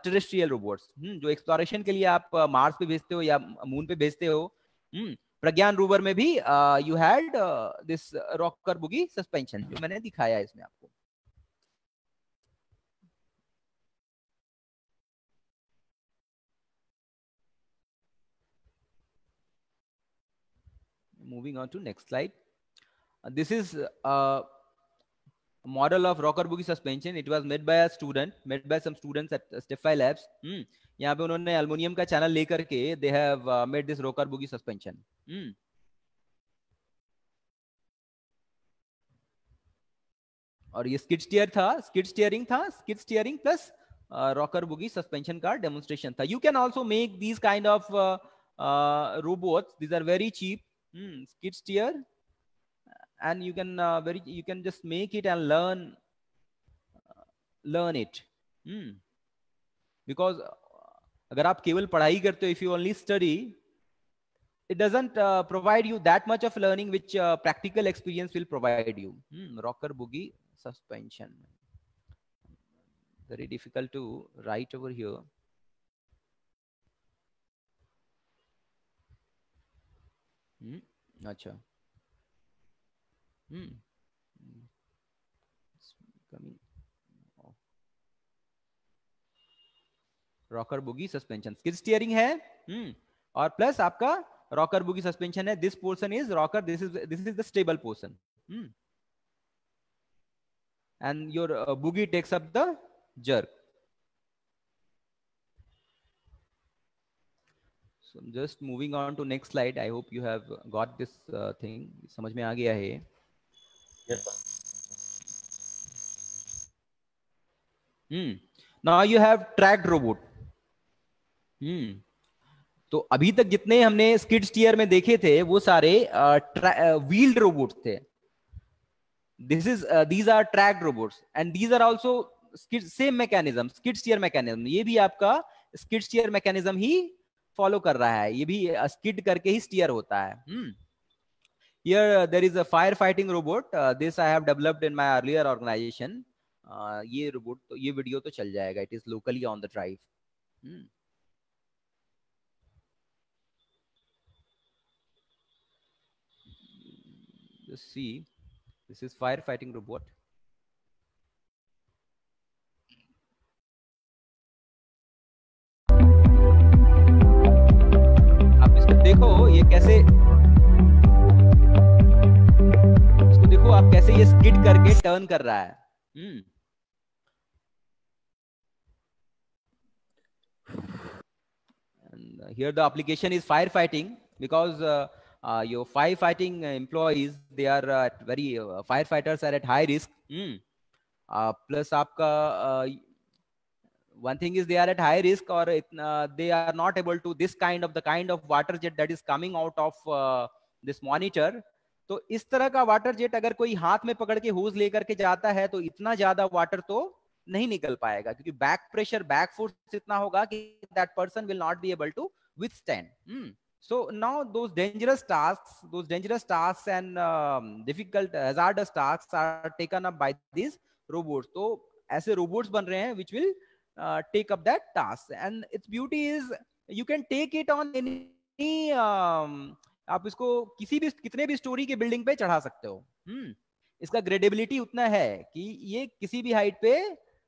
terrestrial robots. जो एक्सप्लोरेशन के लिए आप मार्स पे भेजते हो या मून पे भेजते हो. प्रज्ञान रोवर में भी you had this rocker boogie suspension जो मैंने दिखाया है इसमें आपको. Moving on to next slide. This is a model of rocker boogie suspension. It was made by some students at STEPHI Labs. यहाँ पे उन्होंने एल्युमिनियम का चैनल लेकर के they have made this rocker boogie suspension. और ये skid steering plus rocker bogie suspension का demonstration था. You can also make these kind of robots. These are very cheap. Skid steer, and you can just make it and learn it. Because अगर आप केवल पढ़ाई करते हो, if you only study, it doesn't provide you that much of learning which practical experience will provide you. Rocker boogie suspension, very difficult to write over here. अच्छा. Rocker bogie suspension, skid steering है और plus आपका rocker bogie suspension है. This portion is rocker, this is the stable portion, and your bogie takes up the jerk. So just moving on to next slide. I hope you have got this thing. समझ में आ गया है? Yes, sir. Now you have tracked robot. तो अभी तक जितने हमने skid steer में देखे थे वो सारे व्हील्ड रोबोट्स थे. These are tracked robots and these are also same mechanism, skid steer mechanism. ये भी आपका skid steer mechanism ही फॉलो कर रहा है. ये भी स्किड करके ही स्टीयर होता है. Here there is a firefighting robot. This I have developed in my earlier organization. ये रोबोट तो ये वीडियो तो चल जाएगा. It is locally on the drive. Just see, this is firefighting robot. देखो ये कैसे, इसको देखो आप कैसे ये स्किड करके टर्न कर रहा है. And here the application is firefighting because your firefighting employees, they are firefighters are at high risk. Plus आपका one thing is they are at high risk or they are not able to this kind of water jet that is coming out of this monitor. तो इस तरह का water jet अगर कोई हाथ में पकड़ के होज लेकर के जाता है तो इतना ज्यादा वाटर तो नहीं निकल पाएगा, क्योंकि बैक प्रेशर, बैक फोर्स इतना होगा कि that person will not be able to withstand. So now those dangerous tasks and difficult hazardous tasks are taken up by these robots. तो ऐसे robots बन रहे हैं which will take up that task, and its beauty is you can take it on any आप इसको कितने भी story के बिल्डिंग पे चढ़ा सकते हो. इसका ग्रेडेबिलिटी उतना है कि ये किसी भी हाइट पे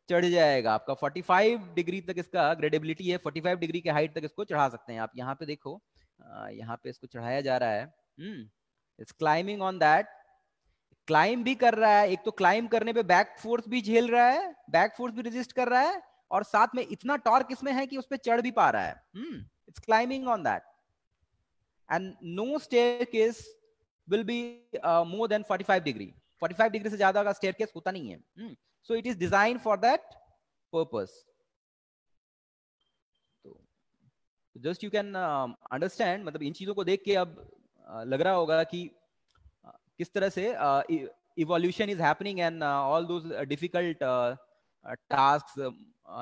चढ़ जाएगा. आपका 45 डिग्री तक इसका ग्रेडेबिलिटी है. 45 डिग्री के हाइट तक इसको चढ़ा सकते हैं आप. यहाँ पे देखो, यहाँ पे इसको चढ़ाया जा रहा है. It's climbing on that. Climb भी कर रहा है. एक तो क्लाइंब करने पे बैक फोर्स भी झेल रहा है, बैक फोर्स भी रेजिस्ट कर रहा है, और साथ में इतना टॉर्क इसमें है कि उस पे चढ़ भी पा रहा है. It's climbing on that, and no staircase will be more than 45 degree. 45 degree से ज्यादा का स्टेयरकेस होता नहीं है. So it is design for that purpose. Just you can understand, मतलब इन चीजों को देख के अब लग रहा होगा कि किस तरह से evolution is happening, and all those difficult tasks,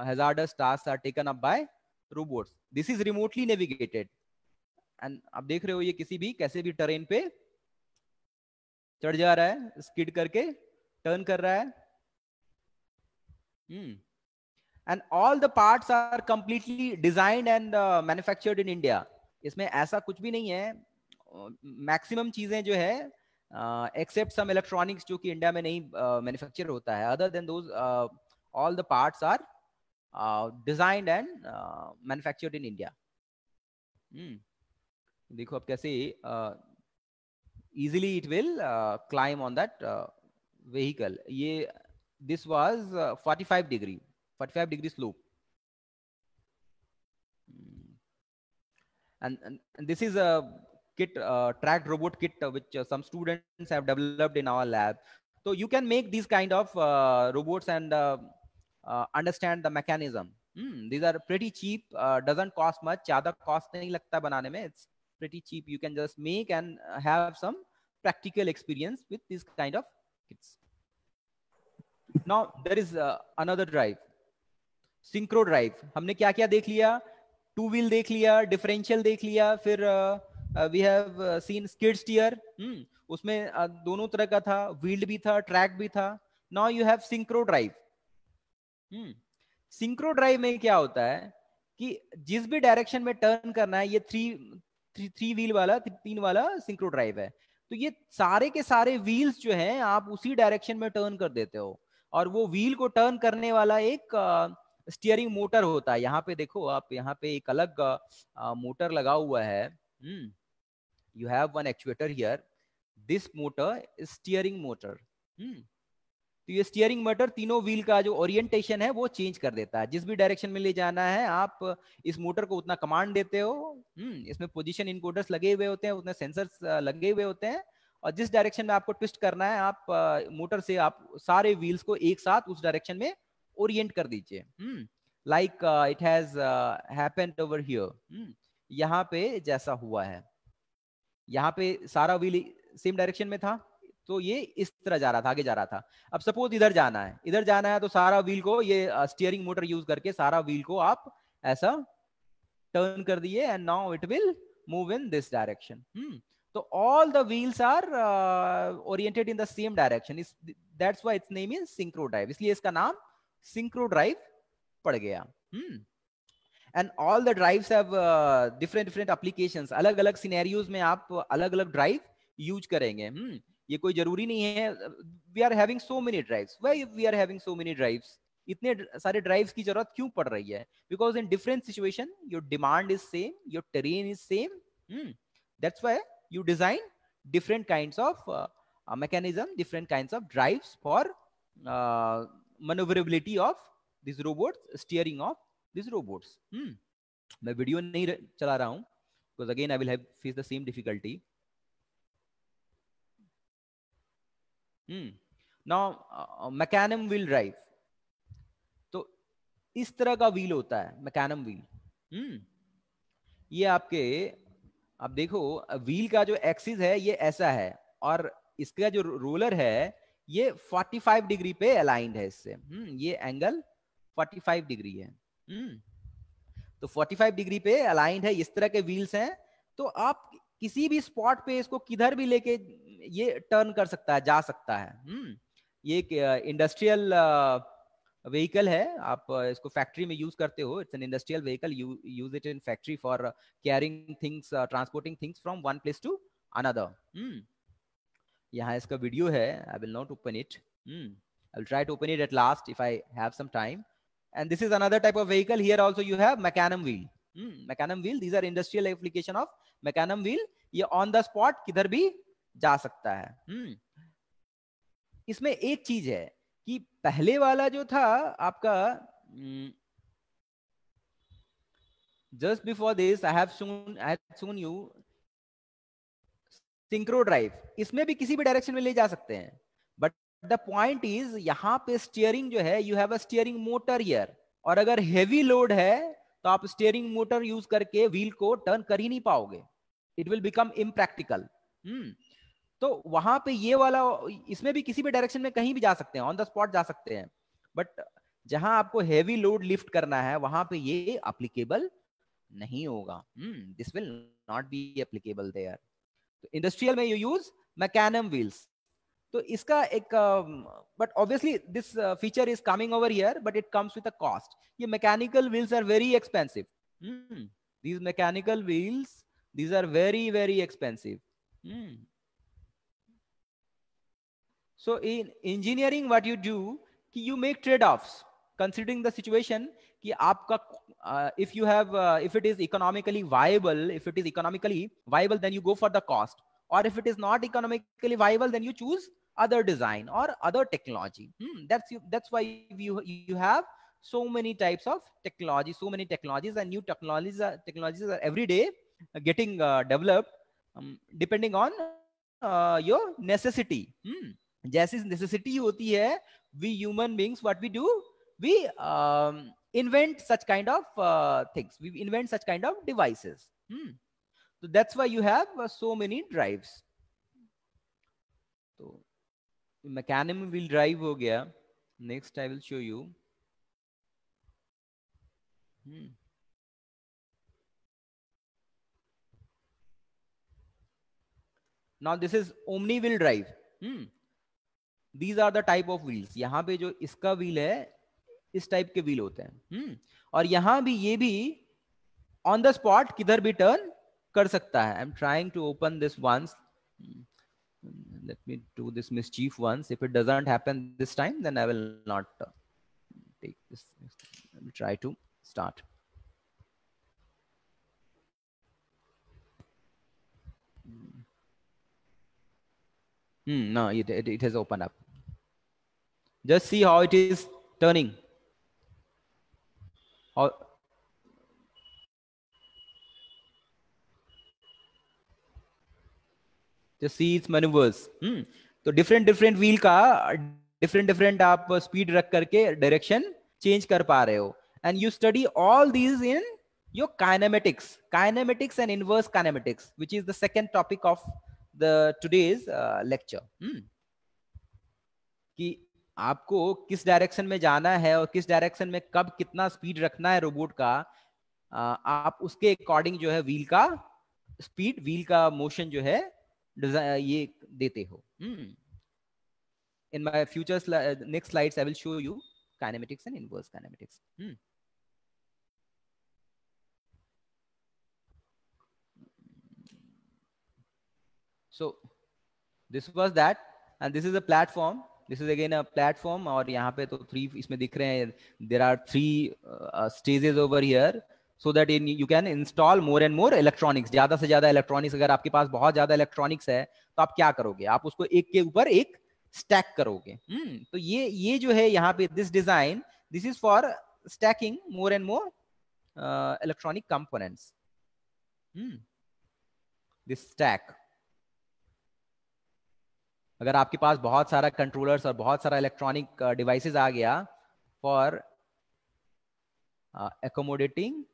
hazardous tasks are taken up by robots. This is remotely navigated, and आप देख रहे हो ये किसी भी कैसे भी टरेन पे चढ़ जा रहा है, स्किड करके टर्न कर रहा है. And all the parts are completely designed and manufactured in India. इसमें ऐसा कुछ भी नहीं है. मैक्सिमम चीजें जो है एक्सेप्ट सम इलेक्ट्रॉनिक्स जो कि इंडिया में नहीं मैन्युफैक्चर होता है, other than those all the parts are designed and manufactured in India. देखो अब कैसे easily it will climb on that vehicle. ये this was 45 degree slope, and this is a kit, tracked robot kit, which some students have developed in our lab. So you can make these kind of robots and understand the mechanism. These are pretty cheap, doesn't cost much. ज़्यादा cost नहीं लगता बनाने में. It's pretty cheap. You can just make and have some practical experience with this kind of kits. Now there is another drive, synchro drive. हमने क्या क्या देख लिया? टू व्हील देख लिया, डिफरेंशियल देख लिया, फिर we have seen skid steer. उसमें दोनों तरह का था, व्हील्ड भी था, ट्रैक भी था. Now you have synchro drive. Synchro drive में क्या होता है कि जिस भी डायरेक्शन में टर्न करना है, ये थ्री व्हील वाला, 3 वाला सिंक्रो ड्राइव है. तो ये सारे के सारे व्हील्स जो हैं आप उसी डायरेक्शन में टर्न कर देते हो, और वो व्हील को टर्न करने वाला एक स्टीयरिंग मोटर होता है. यहाँ पे देखो आप, यहाँ पे एक अलग मोटर लगा हुआ है. You have one actuator here. This motor is steering motor. तो ये स्टीयरिंग मोटर तीनों व्हील का जो ओरिएंटेशन है वो चेंज कर देता है. जिस भी डायरेक्शन में ले जाना है आप इस मोटर को उतना कमांड देते हो. इसमें पोजीशन इनकोडर्स लगे हुए होते हैं, उतने सेंसर्स लगे हुए होते हैं, और जिस डायरेक्शन में आपको ट्विस्ट करना है आप मोटर से आप सारे व्हील्स को एक साथ उस डायरेक्शन में ओरिएंट कर दीजिए. Like it has happened over here. यहाँ पे जैसा हुआ है, यहाँ पे सारा व्हील सेम डायरेक्शन में था, तो ये इस तरह जा रहा था, आगे जा रहा था. अब सपोज इधर जाना है, तो सारा व्हील को ये स्टीयरिंग मोटर यूज करके सारा व्हील को आप ऐसा टर्न कर दिए, and now it will move in this direction. तो all the wheels are oriented in the same direction. That's why its name is synchro drive. इसलिए इसका नाम सिंक्रो ड्राइव पड़ गया. And all the drives have different applications. अलग अलग scenarios में आप अलग अलग ड्राइव यूज करेंगे. ये कोई जरूरी नहीं है. We are having so many drives. Why we are having so many drives? इतने सारे ड्राइव्स की जरूरत क्यों पड़ रही है? Because in different situation your demand is same, your terrain is same. That's why you design different kinds of mechanism, different kinds of drives for maneuverability of these robots, steering of these robots. मैं video नहीं चला रहा हूं because again I will have face the same difficulty. Now mecanum wheel drive. तो इस तरह का wheel होता है mecanum wheel. ये आपके, अब देखो व्हील का जो एक्सिस है ये ऐसा है, और इसका जो रोलर है ये 45 डिग्री पे अलाइंड है इससे। ये एंगल 45 डिग्री है। तो 45 डिग्री पे अलाइंड है, इस तरह के व्हील्स हैं। तो आप किसी भी स्पॉट पे इसको किधर भी लेके ये टर्न कर सकता है, जा सकता है। ये एक इंडस्ट्रियल व्हीकल है, आप इसको फैक्ट्री में यूज करते हो। It's an industrial vehicle, you use it in factory for carrying things, transporting things from one place to another. यहाँ इसका वीडियो है, I will not open it, I will try to open it at last if I have some time. And this is another type of vehicle. Here also you have mecanum wheel. Mecanum wheel, these are industrial application of mecanum wheel. ये on the spot किधर भी जा सकता है। इसमें एक चीज है कि पहले वाला जो था आपका, just before this I had shown you synchro drive. इसमें भी किसी भी डायरेक्शन में ले जा सकते हैं, बट द पॉइंट इज यहाँ पे स्टीयरिंग जो है, you have a steering motor here, और अगर हेवी लोड है तो आप स्टीयरिंग मोटर यूज करके व्हील को टर्न कर ही नहीं पाओगे, इट विल बिकम इम्प्रैक्टिकल। तो वहां पे ये वाला, इसमें भी किसी भी डायरेक्शन में कहीं भी जा सकते हैं, ऑन द स्पॉट जा सकते हैं, बट जहां आपको हेवी लोड लिफ्ट करना है वहां पे ये अप्लीकेबल नहीं होगा। This will not be applicable there. तो इंडस्ट्रियल में यू यूज मैकेनम व्हील्स। तो इसका एक, but obviously this feature is coming over here, but it comes with a cost. ये mechanical wheels are very expensive. These mechanical wheels, these are very very expensive. So in engineering what you do, कि you make trade-offs considering the situation कि आपका if you have if it is economically viable, then you go for the cost, or if it is not economically viable then you choose other design or other technology. That's why you have so many types of technology, so many technologies, and new technologies are every day getting developed depending on your necessity. जैसी necessity होती है, we human beings what we do, we invent such kind of things, we invent such kind of devices. So that's why you have so many drives. तो mechanism wheel drive हो गया. Next I will show you. Now this is omni wheel drive. These are the type of wheels. यहाँ पे जो इसका wheel है, इस type के व्हील होते हैं। और यहाँ भी ये भी ऑन द स्पॉट किधर भी टर्न कर सकता है। I am trying to open this once, let me do this mischief once. If it doesn't happen this time, then I will not take this. I will try to start. No, it has opened up. Just see how it is turning. How just see its maneuvers. तो different wheel का different आप speed रख करके direction change कर पा रहे हो. And you study all these in your kinematics and inverse kinematics, which is the second topic of the today's lecture. कि आपको किस डायरेक्शन में जाना है और किस डायरेक्शन में कब कितना स्पीड रखना है रोबोट का, आप उसके अकॉर्डिंग जो है व्हील का स्पीड, व्हील का मोशन जो है ये देते हो. In my future next slides I will show you kinematics and inverse kinematics. So this was that, and this is a platform. This is again a platform, और यहाँ पे तो 3 इसमें दिख रहे हैं. There are 3 stages over here, so that you can install more and more electronics. ज़्यादा से ज़्यादा electronics. अगर आपके पास बहुत ज़्यादा electronics है तो आप क्या करोगे? आप उसको एक के ऊपर एक stack करोगे. तो ये जो है यहाँ पे this design, this is for stacking more and more electronic components. This stack. अगर आपके पास बहुत सारा कंट्रोलर्स और बहुत सारा इलेक्ट्रॉनिक डिवाइसेस आ गया for accommodating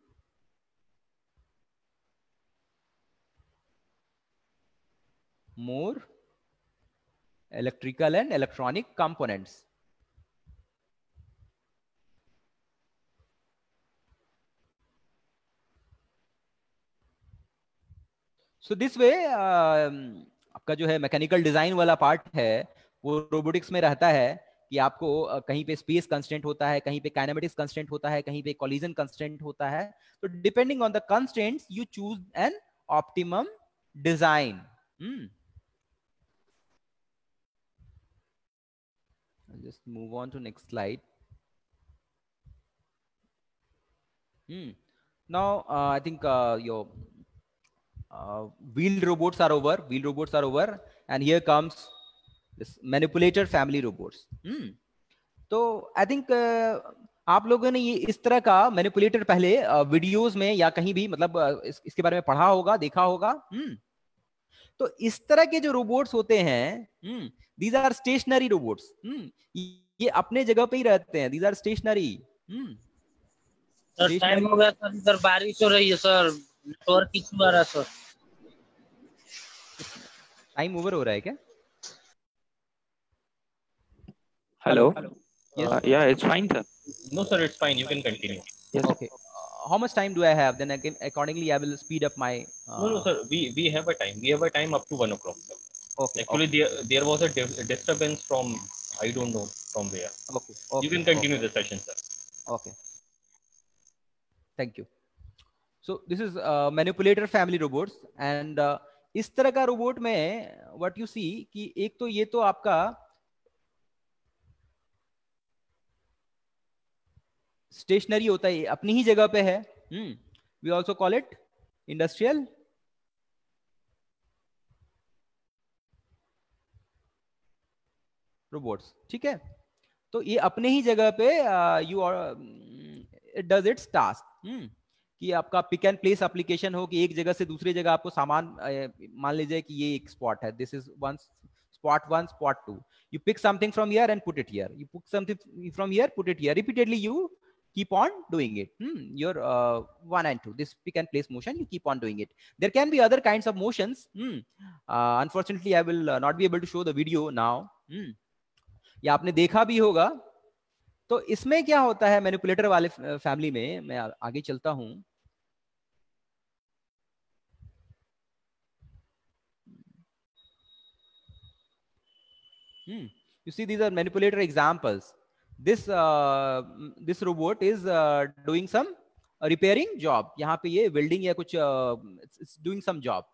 more electrical and electronic components. So this way आपका जो है मैकेनिकल डिजाइन वाला पार्ट है वो रोबोटिक्स में रहता है कि आपको कहीं पे स्पेस कंस्ट्रेंट होता है, कहीं पे काइनेमेटिक्स कंस्ट्रेंट होता है, कहीं पे कोलिजन कंस्ट्रेंट होता है. तो depending on the constraints you choose an optimum design. Just move on to next slide. Now I think your wheeled robots are over. Wheeled robots are over, and here comes this manipulator family robots. तो I think आप लोगों ने ये इस तरह का manipulator पहले videos में या कहीं भी मतलब इसके बारे में पढ़ा होगा, देखा होगा. तो इस तरह के जो रोबोट्स होते हैं, दीज आर स्टेशनरी रोबोट्स. ये अपने जगह पे ही रहते हैं. These are stationary. Sir time हो गया सर, इधर बारिश हो रही है सर, नेटवर्क इशू आ रहा है सर. टाइम ओवर हो रहा है क्या? Hello. Yes. Yeah, it's fine, sir. No, sir, it's fine. You can continue. Yes. Okay. How much time do I have? Then again, accordingly, I will speed up my. No, sir. We have a time. We have a time up to 1 o'clock. Okay. Actually, there was a disturbance from I don't know from where. Okay. You can continue the session, sir. Okay. Thank you. So this is manipulator family robots, and इस तरह का robot में what you see कि एक तो ये तो आपका स्टेशनरी होता है, अपनी ही जगह पे है. We also call it industrial robots. ठीक है, तो ये अपने ही जगह पे इट डज इट्स टास्क. कि आपका पिक एंड प्लेस एप्लीकेशन हो कि एक जगह से दूसरी जगह आपको सामान, मान लीजिए कि ये एक स्पॉट है, this is one spot 1, spot 2. You pick something from here and put it here. You pick something from here, put it here. Repeatedly you keep on doing it. Your 1 and 2, this pick and place motion, you keep on doing it. There can be other kinds of motions. Unfortunately, I will not be able to show the video now. या आपने देखा भी होगा. तो इसमें क्या होता है मैनिपुलेटर वाले फैमिली में, मैं आगे चलता हूं. You see, these are manipulator examples. This robot is doing some repairing job. यहाँ पे ये welding या कुछ it's doing some job.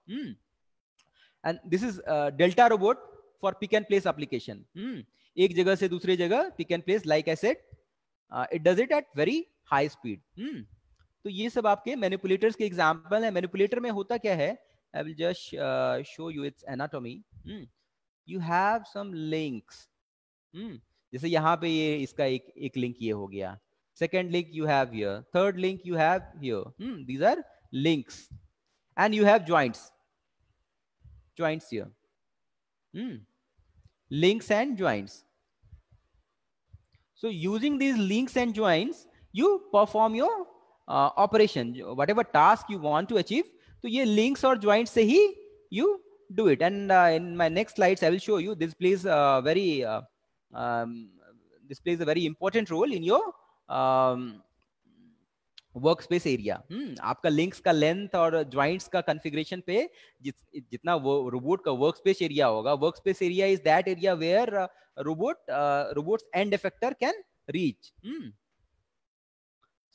And this is Delta robot for pick and place application. एक जगह से दूसरी जगह pick and place, like I said, it does it at very high speed. तो ये सब आपके manipulators के example है. Manipulator में होता क्या है? I will just show you its anatomy. You have some links. जैसे यहाँ पे ये इसका एक लिंक ये हो गया. Second link you have here. Third link you have here. These are links. And you have joints. Joints here. Links and joints. So using these links and joints, you perform your operation. Whatever task you want to achieve, तो ये links और joints से ही you do it. And in my next slides, I will show you this plays a very important role in your workspace area. आपका links का length और joints का configuration पे जितना वो robot का workspace area होगा. Workspace area is that area where robot's end effector can reach.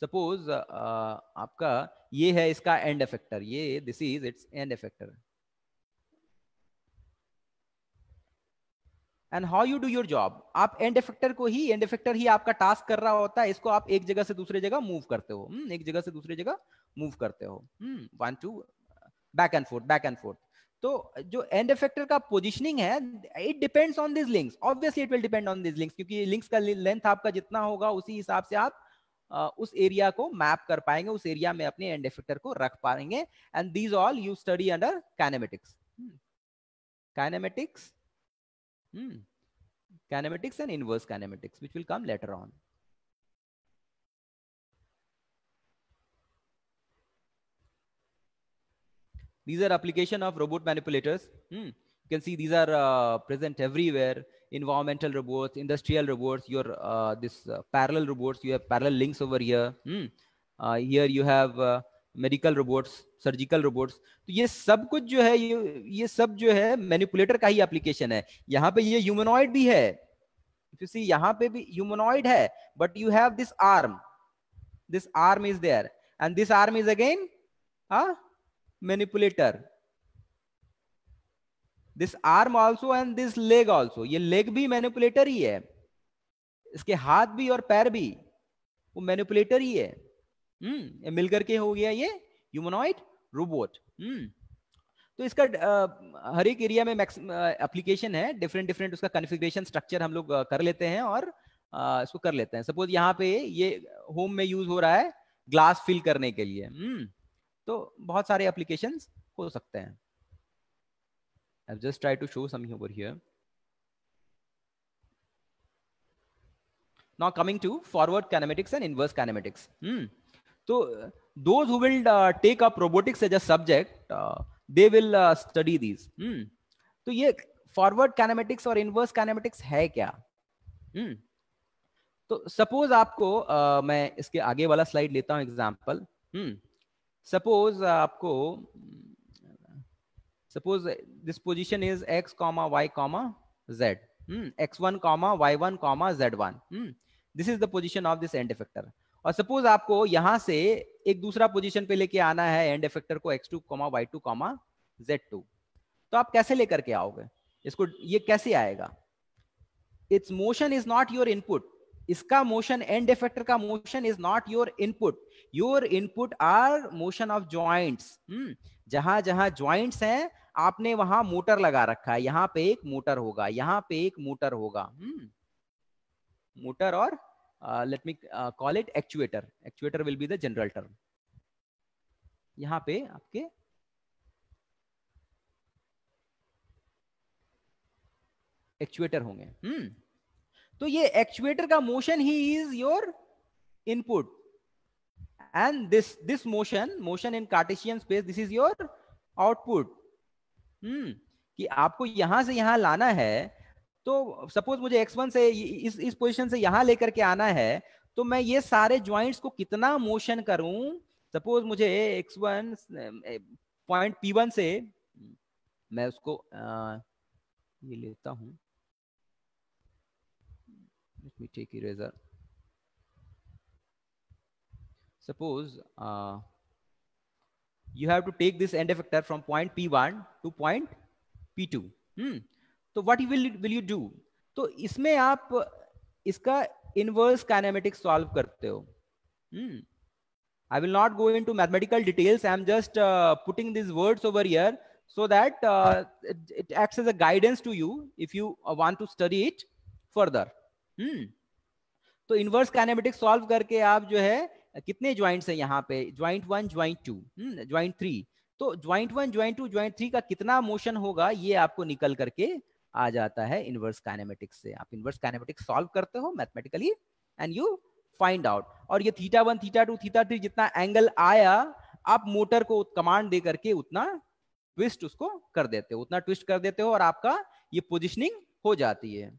Suppose आपका ये है इसका end effector. ये this is its end effector. And how you do your job? आप end effector ही आपका टास्क कर रहा होता है. इसको आप एक जगह से दूसरी जगह मूव करते हो. एक जगह से दूसरी जगह मूव करते हो. 1 2 बैक एंड फोर्थ. तो जो end effector का पोजिशनिंग है, it depends on these links. Obviously it will depend on these links, क्योंकि links का लेंथ आपका जितना होगा उसी हिसाब से आप उस एरिया को मैप कर पाएंगे, उस एरिया में अपने end effector को रख पाएंगे. And these all you study under kinematics. Kinematics and inverse kinematics, which will come later on. These are application of robot manipulators. You can see these are present everywhere. Environmental robots, industrial robots, your parallel robots, you have parallel links over here. Here you have medical robots, surgical robots. तो ये सब कुछ जो है, ये सब जो है मैनिपुलेटर का ही एप्लीकेशन है. यहाँ पे ये ह्यूमनॉइड भी है. If you see, यहाँ पे भी ह्यूमनॉइड है, but you have this arm. This arm is there, and this arm is again a manipulator. This arm also and this leg also. ये leg भी मैनिपुलेटर ही है. इसके हाथ भी और पैर भी वो मैनिपुलेटर ही है. ये मिलकर के हो गया ये ह्यूमनॉइड रोबोट. तो इसका हर एक एरिया में एप्लीकेशन है. डिफरेंट उसका कॉन्फ़िगरेशन स्ट्रक्चर हम लोग कर लेते हैं और इसको कर लेते हैं. सपोज यहाँ पे ये होम में यूज हो रहा है ग्लास फिल करने के लिए. तो बहुत सारे एप्लीकेशंस हो सकते हैं. I've just tried to show some over here. Now coming to forward kinematics and inverse kinematics. So those who will take up robotics as a subject, they will study these. तो ये forward kinematics और inverse kinematics है क्या? तो suppose आपको मैं इसके आगे वाला स्लाइड लेता हूँ एग्जाम्पल. Suppose आपको suppose this position is x comma y comma z. x1 comma y1 comma z1. This is the position of this end effector. और सपोज आपको यहां से एक दूसरा पोजीशन पे लेके आना है एंड इफेक्टर को x2 y2 z2. तो आप कैसे लेकर के आओगे इसको? ये कैसे आएगा? It's motion is not your input. इसका मोशन, एंड इफेक्टर का motion is not your input. Your input R motion of joints. जहां जहां जॉइंट्स हैं आपने वहां मोटर लगा रखा है. यहां पे एक मोटर होगा, यहां पे एक मोटर होगा. मोटर और let me call it actuator. Actuator will be the general term. यहां पे आपके एक्चुएटर होंगे. तो ये एक्चुएटर का motion he is your input, and this motion in Cartesian space, this is your output. कि आपको यहां से यहां लाना है. तो सपोज मुझे x1 से इस पोजीशन से यहां लेकर के आना है, तो मैं ये सारे जॉइंट्स को कितना मोशन करूं. सपोज मुझे x1 पॉइंट P1 से मैं उसको ये लेता हूं. Let me take eraser. Suppose you have to take this end effector from point P1 to point P2. तो what will you do? तो इसमें आप इसका inverse kinematics solve करते हो. I will not go into mathematical details. I am just putting these words over here so that it acts as a guidance to you if you want to study it further. तो inverse kinematics solve करके आप जो है कितने joints है यहाँ पे? Joint 1, joint 2, joint 3. तो ज्वाइंट 1, ज्वाइंट 2, ज्वाइंट 3 का कितना मोशन होगा ये आपको निकल करके आ जाता है इनवर्स काइनेमेटिक्स से. आप इनवर्स काइनेमेटिक्स सॉल्व करते हो mathematically and you find out. और ये θ1, θ2, θ3 जितना एंगल आया, आप मोटर को कमांड दे करके उतना ट्विस्ट उसको कर देते हो, उतना ट्विस्ट कर देते हो और आपका ये पोजिशनिंग हो जाती है.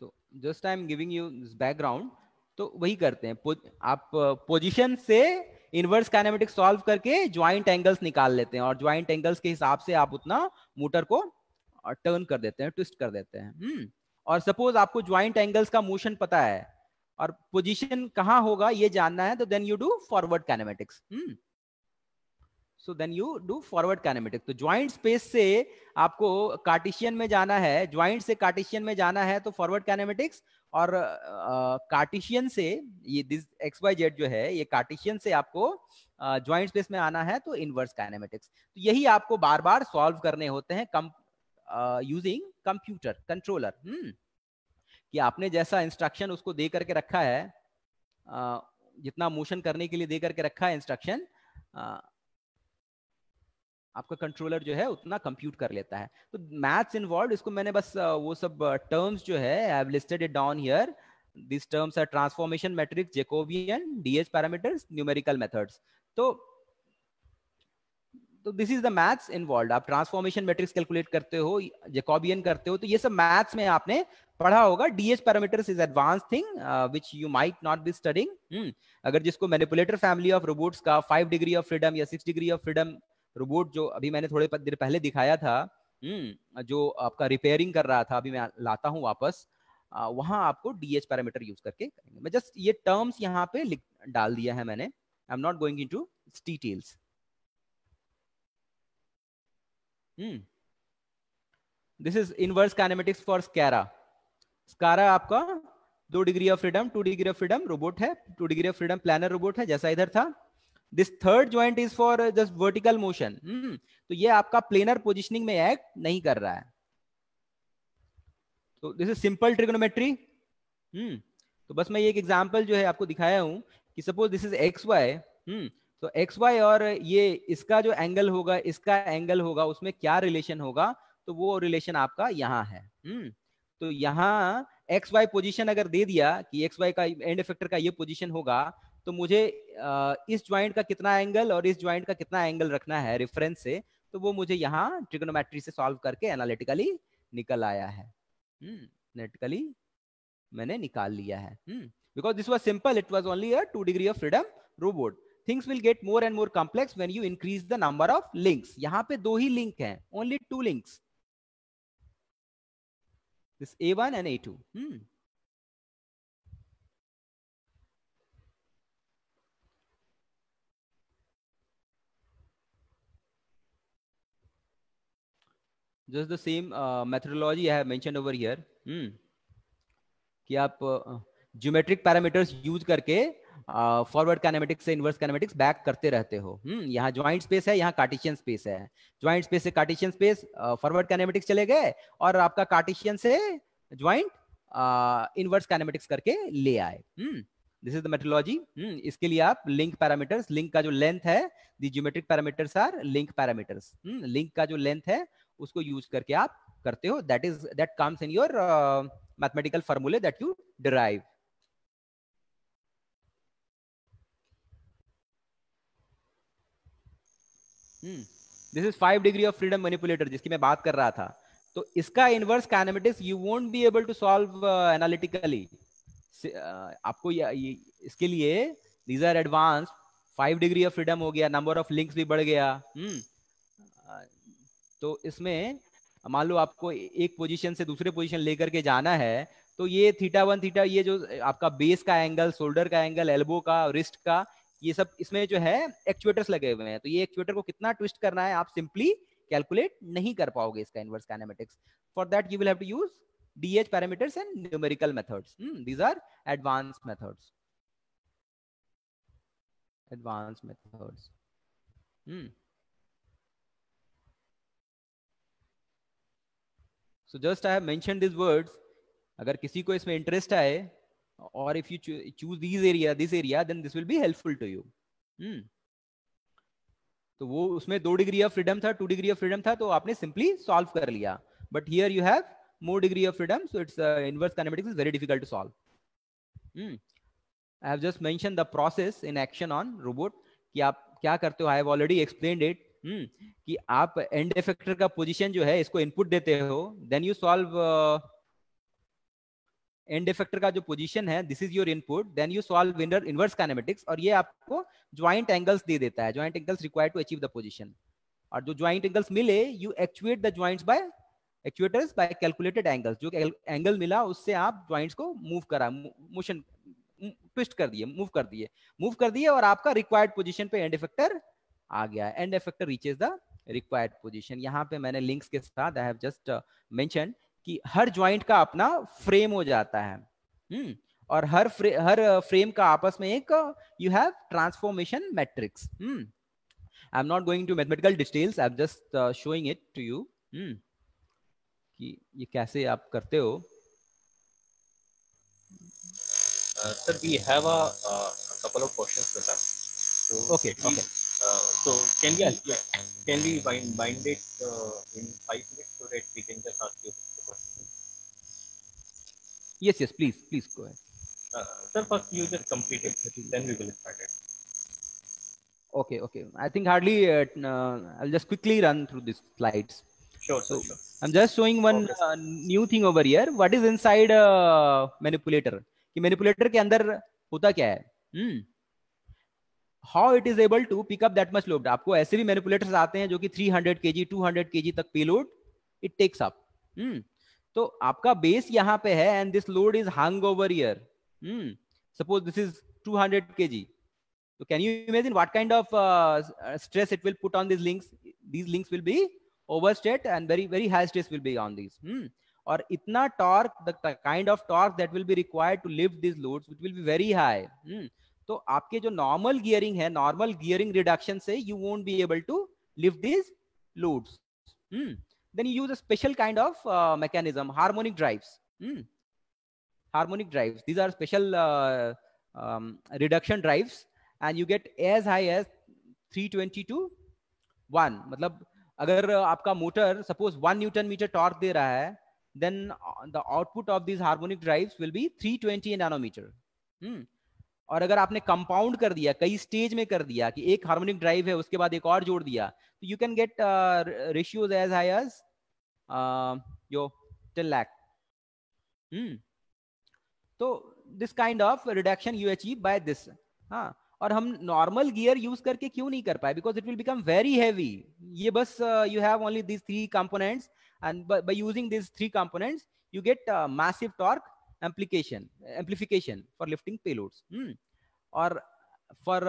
तो just I am giving you this background. तो वही करते हैं आप पोजीशन से इनवर्स काइनेमेटिक्स सॉल्व करके ज्वाइंट एंगल्स निकाल लेते हैं और ज्वाइंट एंगल्स के हिसाब से आप उतना मोटर को टर्न कर देते हैं, ट्विस्ट कर देते हैं. और सपोज आपको ज्वाइंट एंगल्स का मोशन पता है और पोजीशन कहाँ होगा ये जानना है, तो then you do forward kinematics. So then you do forward kinematics. तो ज्वाइंट स्पेस से आपको कार्टेशियन में जाना है, ज्वाइंट से कार्टेशियन में जाना है तो फॉरवर्ड काइनेमेटिक्स, और कार्टेशियन से ये दिस XYZ जो है ये कार्टेशियन से आपको ज्वाइंट स्पेस में आना है तो इनवर्स काइनेमेटिक्स. तो यही आपको बार बार सॉल्व करने होते हैं यूजिंग कंप्यूटर कंट्रोलर. कि आपने जैसा इंस्ट्रक्शन उसको दे करके रखा है, जितना मोशन करने के लिए दे करके रखा है इंस्ट्रक्शन, आपका कंट्रोलर जो है उतना कंप्यूट कर लेता है। तो मैथ्स इन्वॉल्व, इसको मैंने बस वो सब टर्म्स जो है I have listed it down here. These terms are transformation matrix, Jacobian, DH parameters, numerical methods. तो this is the maths involve. आप ट्रांसफॉर्मेशन मैट्रिक्स कैलकुलेट करते हो, जैकोबियन करते हो, तो ये सब मैथ्स में आपने पढ़ा होगा। DH parameters is advance thing which you might not be studying. अगर जिसको मैनिपुलेटर फैमिली ऑफ रोबोट्स का 5 डिग्री ऑफ फ्रीडम या 6 डिग्री ऑफ फ्रीडम रोबोट जो अभी मैंने थोड़े देर पहले दिखाया था, जो आपका रिपेयरिंग कर रहा था, अभी मैं लाता हूं वापस, वहां आपको डीएच पैरामीटर यूज करके करेंगे। मैं जस्ट ये टर्म्स यहाँ पे डाल दिया है मैंने। I am not going into details. This is inverse kinematics for SCARA. SCARA आपका 2 degree of freedom, 2 degree of freedom robot है, 2 degree of freedom planar robot है जैसा इधर था। This third joint is for just vertical motion. तो ये आपका planar positioning में एक्ट नहीं कर रहा है। तो दिस इज सिंपल ट्रिग्नोमेट्री। तो बस मैं ये एक एग्जांपल जो है आपको दिखाया हूं कि suppose this is X Y. तो एक्स वाई और ये इसका जो एंगल होगा, इसका एंगल होगा, उसमें क्या रिलेशन होगा, तो वो रिलेशन आपका यहाँ है। तो यहाँ एक्स वाई पोजीशन अगर दे दिया कि एक्स वाई का एंड इफेक्टर का ये पोजीशन होगा, तो मुझे इस ज्वाइंट का कितना एंगल और इस ज्वाइंट का कितना एंगल रखना है रेफरेंस से, तो वो मुझे यहाँ ट्रिग्नोमेट्री से सॉल्व करके एनालिटिकली निकल आया है। एनालिटिकली मैंने निकाल लिया है। Because this was simple, it was only a 2 degree of freedom robot. Things will get more and more complex when you increase the number of links. यहाँ पे 2 ही लिंक हैं, only 2 links. This A1 and A2. Just the same methodology I have mentioned over here. कि आप geometric parameters use करके forward kinematics से inverse kinematics back करते रहते हो। यहाँ ज्वाइंट स्पेस है, यहाँ कार्टेशियन स्पेस है। ज्वाइंट स्पेस से कार्टेशियन स्पेस फॉरवर्ड काइनेमेटिक्स चले गए, और आपका कार्टेशियन से ज्वाइंट इनवर्स काइनेमेटिक्स करके ले आए। This is the methodology. इसके लिए आप लिंक पैरामीटर्स, लिंक का जो लेंथ है, the geometric parameters are link parameters. Link का जो लेंथ है उसको यूज करके आप करते हो। That comes in your mathematical formula that you derive. This is 5 degree of freedom manipulator जिसकी मैं बात कर रहा था। तो इसका inverse kinematics you won't be able to solve analytically. आपको इसके लिए these are advanced। 5 degree of freedom हो गया, नंबर ऑफ लिंक्स भी बढ़ गया। तो इसमें मान लो आपको एक पोजीशन से दूसरे पोजीशन लेकर के जाना है, तो ये θ1 θ, ये जो आपका बेस का एंगल, शोल्डर का एंगल, एल्बो का, रिस्ट का, ये सब इसमें जो है एक्चुएटर्स लगे हुए हैं। तो ये एक्चुएटर को कितना ट्विस्ट करना है आप सिंपली कैलकुलेट नहीं कर पाओगे इसका inverse kinematics. For that you will have to use DH parameters and numerical methods. These are advanced methods. Advanced methods. So just I have mentioned these words. अगर किसी को इसमें इंटरेस्ट आए, और if you choose this area, then this will be helpful to you. तो वो उसमें 2 degree of freedom था, 2 डिग्री ऑफ फ्रीडम था, तो आपने सिंपली सॉल्व कर लिया। But here you have more degree of freedom, so it's inverse kinematics is very difficult to solve. I have just mention the process in action on robot कि आप क्या करते हो। I have already explained it कि आप and effector का position जो है इसको इनपुट देते हो, then you solve end effector का जो पोजीशन है, this is your input, then you solve inverse kinematics, और ये आपको ज्वाइंट एंगल्स दे देता है, joint angles required to achieve the position. और जो ज्वाइंट एंगल्स मिले, you actuate the joints by actuators by calculated angles. जो एंगल मिला उससे आप ज्वाइंट्स को मूव करा, मोशन ट्विस्ट कर दिए, मूव कर दिए, और आपका रिक्वायर्ड पोजीशन पे एंड इफेक्टर आ गया। And effector reaches the required position. यहाँ पे मैंने लिंक्स के साथ आई हैव जस्ट मेंशन कि हर ज्वाइंट का अपना फ्रेम हो जाता है, और हर फ्रेम का आपस में एक you have transformation matrix. I am not going to mathematical details, I am just showing it to you कि ये कैसे आप करते हो। Sir, we have a couple of questions with us. So Okay. So can we bind it in 5 minutes so that we can just ask you the question? Yes, yes, please go ahead. Sir, first you just complete it, then we will start it. Okay. I think hardly I'll just quickly run through these slides. Sure, So sir. I'm just showing one new thing over here. What is inside manipulator? कि manipulator के अंदर होता क्या है? How it is able to pick up that much load? आपको ऐसे भी manipulators आते हैं जो कि 300 kg, 200 kg तक payload it takes up. तो आपका base यहाँ पे है and this load is hung over here. Suppose this is 200 kg. So can you imagine what kind of stress it will put on these links? These links will be overstressed and very, very high stress will be on these. और इतना torque, the kind of torque that will be required to lift these loads, it will be very high. तो आपके जो normal gearing है, normal gearing reduction से you won't be able to lift these loads. Then you use a special kind of mechanism, harmonic drives. Harmonic drives. These are special reduction drives. And you get as high as 320 to 1. मतलब अगर आपका motor suppose 1 Newton meter torque दे रहा है, then the output of these harmonic drives will be 320 nanometer. और अगर आपने compound कर दिया, कई स्टेज में कर दिया कि एक हार्मोनिक ड्राइव है उसके बाद एक और जोड़ दिया, तो you can get ratios as high as यो 10 लाख. तो this kind of reduction you achieve by this. हाँ, और हम नॉर्मल गियर यूज करके क्यों नहीं कर पाए? Because it will become very heavy. ये बस you have only this 3 components and by using this 3 components you get massive torque amplification for lifting payloads. Or for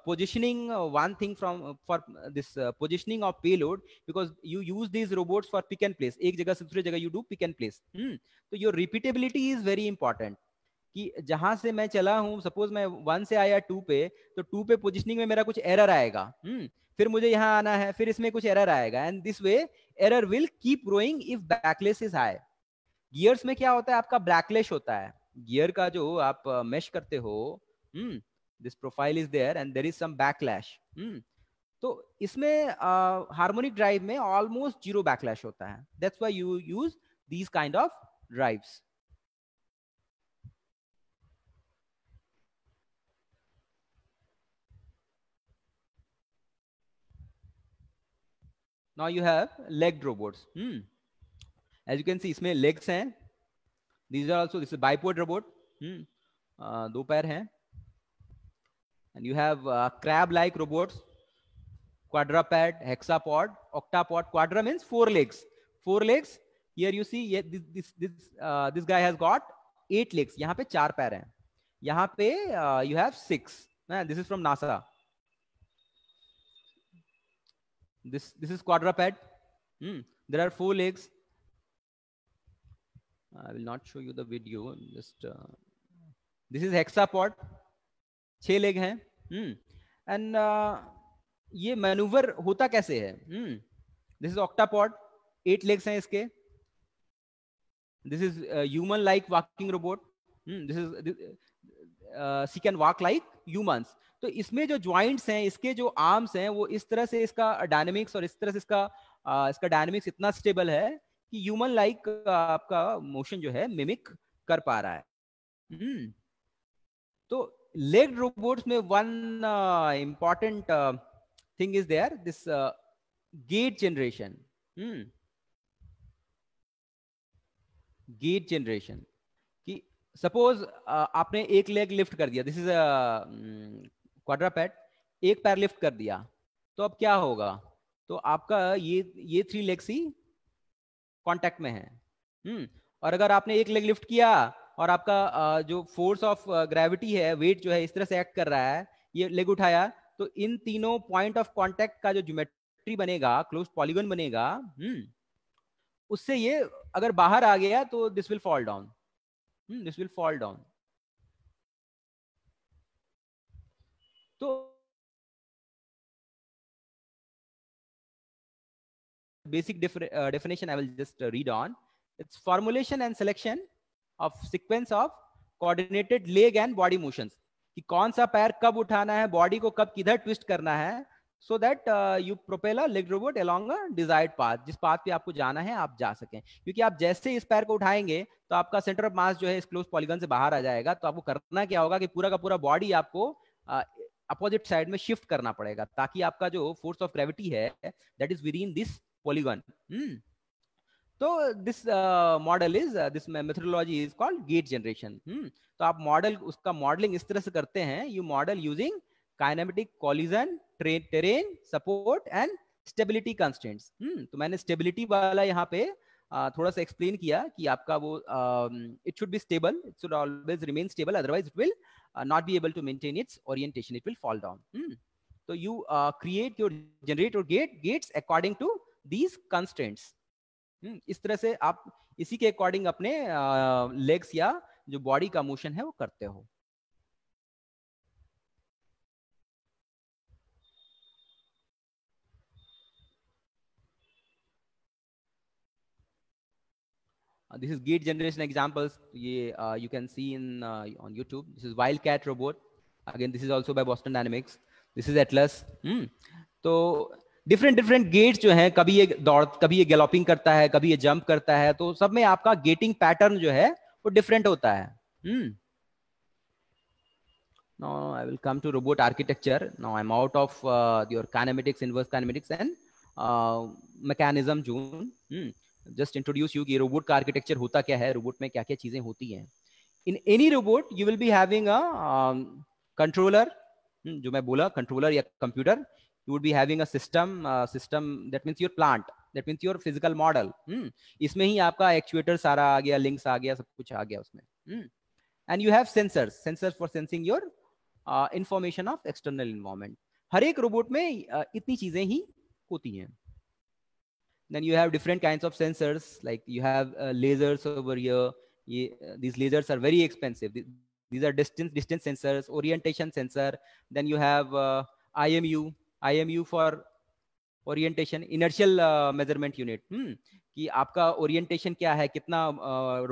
positioning, one thing for this positioning of payload, because you use these robots for pick and place. एक जगह से दूसरी जगह you do pick and place. तो your repeatability is very important. कि जहां से मैं चला हूं, सपोज मैं 1 से आया 2 पे, तो 2 पे पोजिशनिंग में मेरा कुछ एरर आएगा, फिर मुझे यहाँ आना है, फिर इसमें कुछ एरर आएगा, and this way error will keep growing if backless is high. Gears में क्या होता है? आपका बैकलेश होता है. गियर का जो आप मेश करते हो, this profile is there and there is some backlash. तो इसमें हार्मोनिक ड्राइव में ऑलमोस्ट जीरो बैकलैश होता है. That's why you use these kind of drives. Now you have legged robots. As you can see, इसमें legs हैं. These are also, this is bipod robot. 2 पैर हैं. And you have crab-like robots, quadruped, hexapod, octapod. Quadra means 4 legs. 4 legs. Here you see, this guy has got 8 legs. यहाँ पे 4 पैर हैं. यहाँ पे you have 6. This is from NASA. This is quadruped. There are 4 legs. I will not show you the video. Just this is hexapod. 6 leg हैं. And ये manoeuvre होता कैसे है? This is octapod. 8 legs हैं इसके. This is human-like walking robot. She can walk like humans. तो इसमें जो ज्वाइंट्स हैं, इसके जो आर्म्स हैं, वो इस तरह से इसका डायनेमिक्स और इस तरह से इसका डायनेमिक्स इतना स्टेबल है कि ह्यूमन लाइक आपका मोशन जो है मिमिक कर पा रहा है. तो लेग रोबोट्स में one important thing is there, this gait generation. Gait generation कि सपोज आपने एक लेग लिफ्ट कर दिया, दिस इज क्वाड्रापेड, एक पैर लिफ्ट कर दिया, तो अब क्या होगा? तो आपका ये 3 लेग्स ही कांटेक्ट में है. और अगर आपने एक लेग लिफ्ट किया और आपका जो फोर्स ऑफ ग्रेविटी है, वेट जो है इस तरह से एक्ट कर रहा है, ये लेग उठाया, तो इन तीनों पॉइंट ऑफ कांटेक्ट का जो ज्योमेट्री बनेगा, क्लोज्ड पॉलीगन बनेगा, उससे ये अगर बाहर आ गया तो this will fall down. This will fall down. तो basic definition I will just read on. It's formulation and selection of sequence of coordinated leg and body motions. कि कौन सा पैर कब उठाना है, बॉडी को कब किधर ट्विस्ट करना है, so that you propel a leg robot along a desired path, जिस पाथ पे आपको जाना है आप जा सकें। क्योंकि आप जैसे इस पैर को उठाएंगे तो आपका सेंटर ऑफ मास जो है इस क्लोज पॉलीगन से बाहर आ जाएगा। तो आपको करना क्या होगा कि पूरा का पूरा बॉडी आपको अपोजिट साइड में शिफ्ट करना पड़ेगा, ताकि आपका जो फोर्स ऑफ ग्रेविटी है that is within this polygon. तो this model is this methodology is called gait generation. तो आप मॉडल उसका मॉडलिंग इस तरह से करते हैं, you model using kinematic collision, terrain support and stability constraints. तो मैंने स्टेबिलिटी वाला यहाँ पे थोड़ा सा एक्सप्लेन किया कि आपका वो it should be stable, it should always remain stable, otherwise it will not be able to maintain its orientation, it will fall down. So you generate your gates according to these constraints. इस तरह से आप इसी के according अपने legs या जो body का मोशन है वो करते हो। This is gate generation examples. You can see in on YouTube. This is Wildcat robot. Again, this is also by Boston Dynamics. This is Atlas. तो डिफरेंट गेट्स जो हैं, कभी ये दौड़, कभी ये गैलोपिंग करता है, कभी ये जंप करता है, तो सब में आपका गेटिंग पैटर्न जो है वो डिफरेंट होता है। Now I will come to robot architecture. Now I'm out of your kinematics, inverse kinematics and mechanism zone. Just introduce you कि रोबोट का आर्किटेक्चर होता क्या है, रोबोट में क्या क्या चीजें होती हैं। In any robot you will be having a controller, जो मैं बोला कंट्रोलर या computer, you would be having a system, that means your plant, that means your physical model. इसमें ही आपका एक्चुएटर सारा आ गया, लिंक्स आ गया, सब कुछ आ गया उसमें। And you have sensors for sensing your information of external environment. हर एक रोबोट में इतनी चीजें ही होती हैं। Then you have different kinds of sensors, like you have lasers over here. These lasers are very expensive. These are distance sensors, orientation sensor. Then you have IMU for orientation, inertial measurement unit. कि आपका orientation क्या है, कितना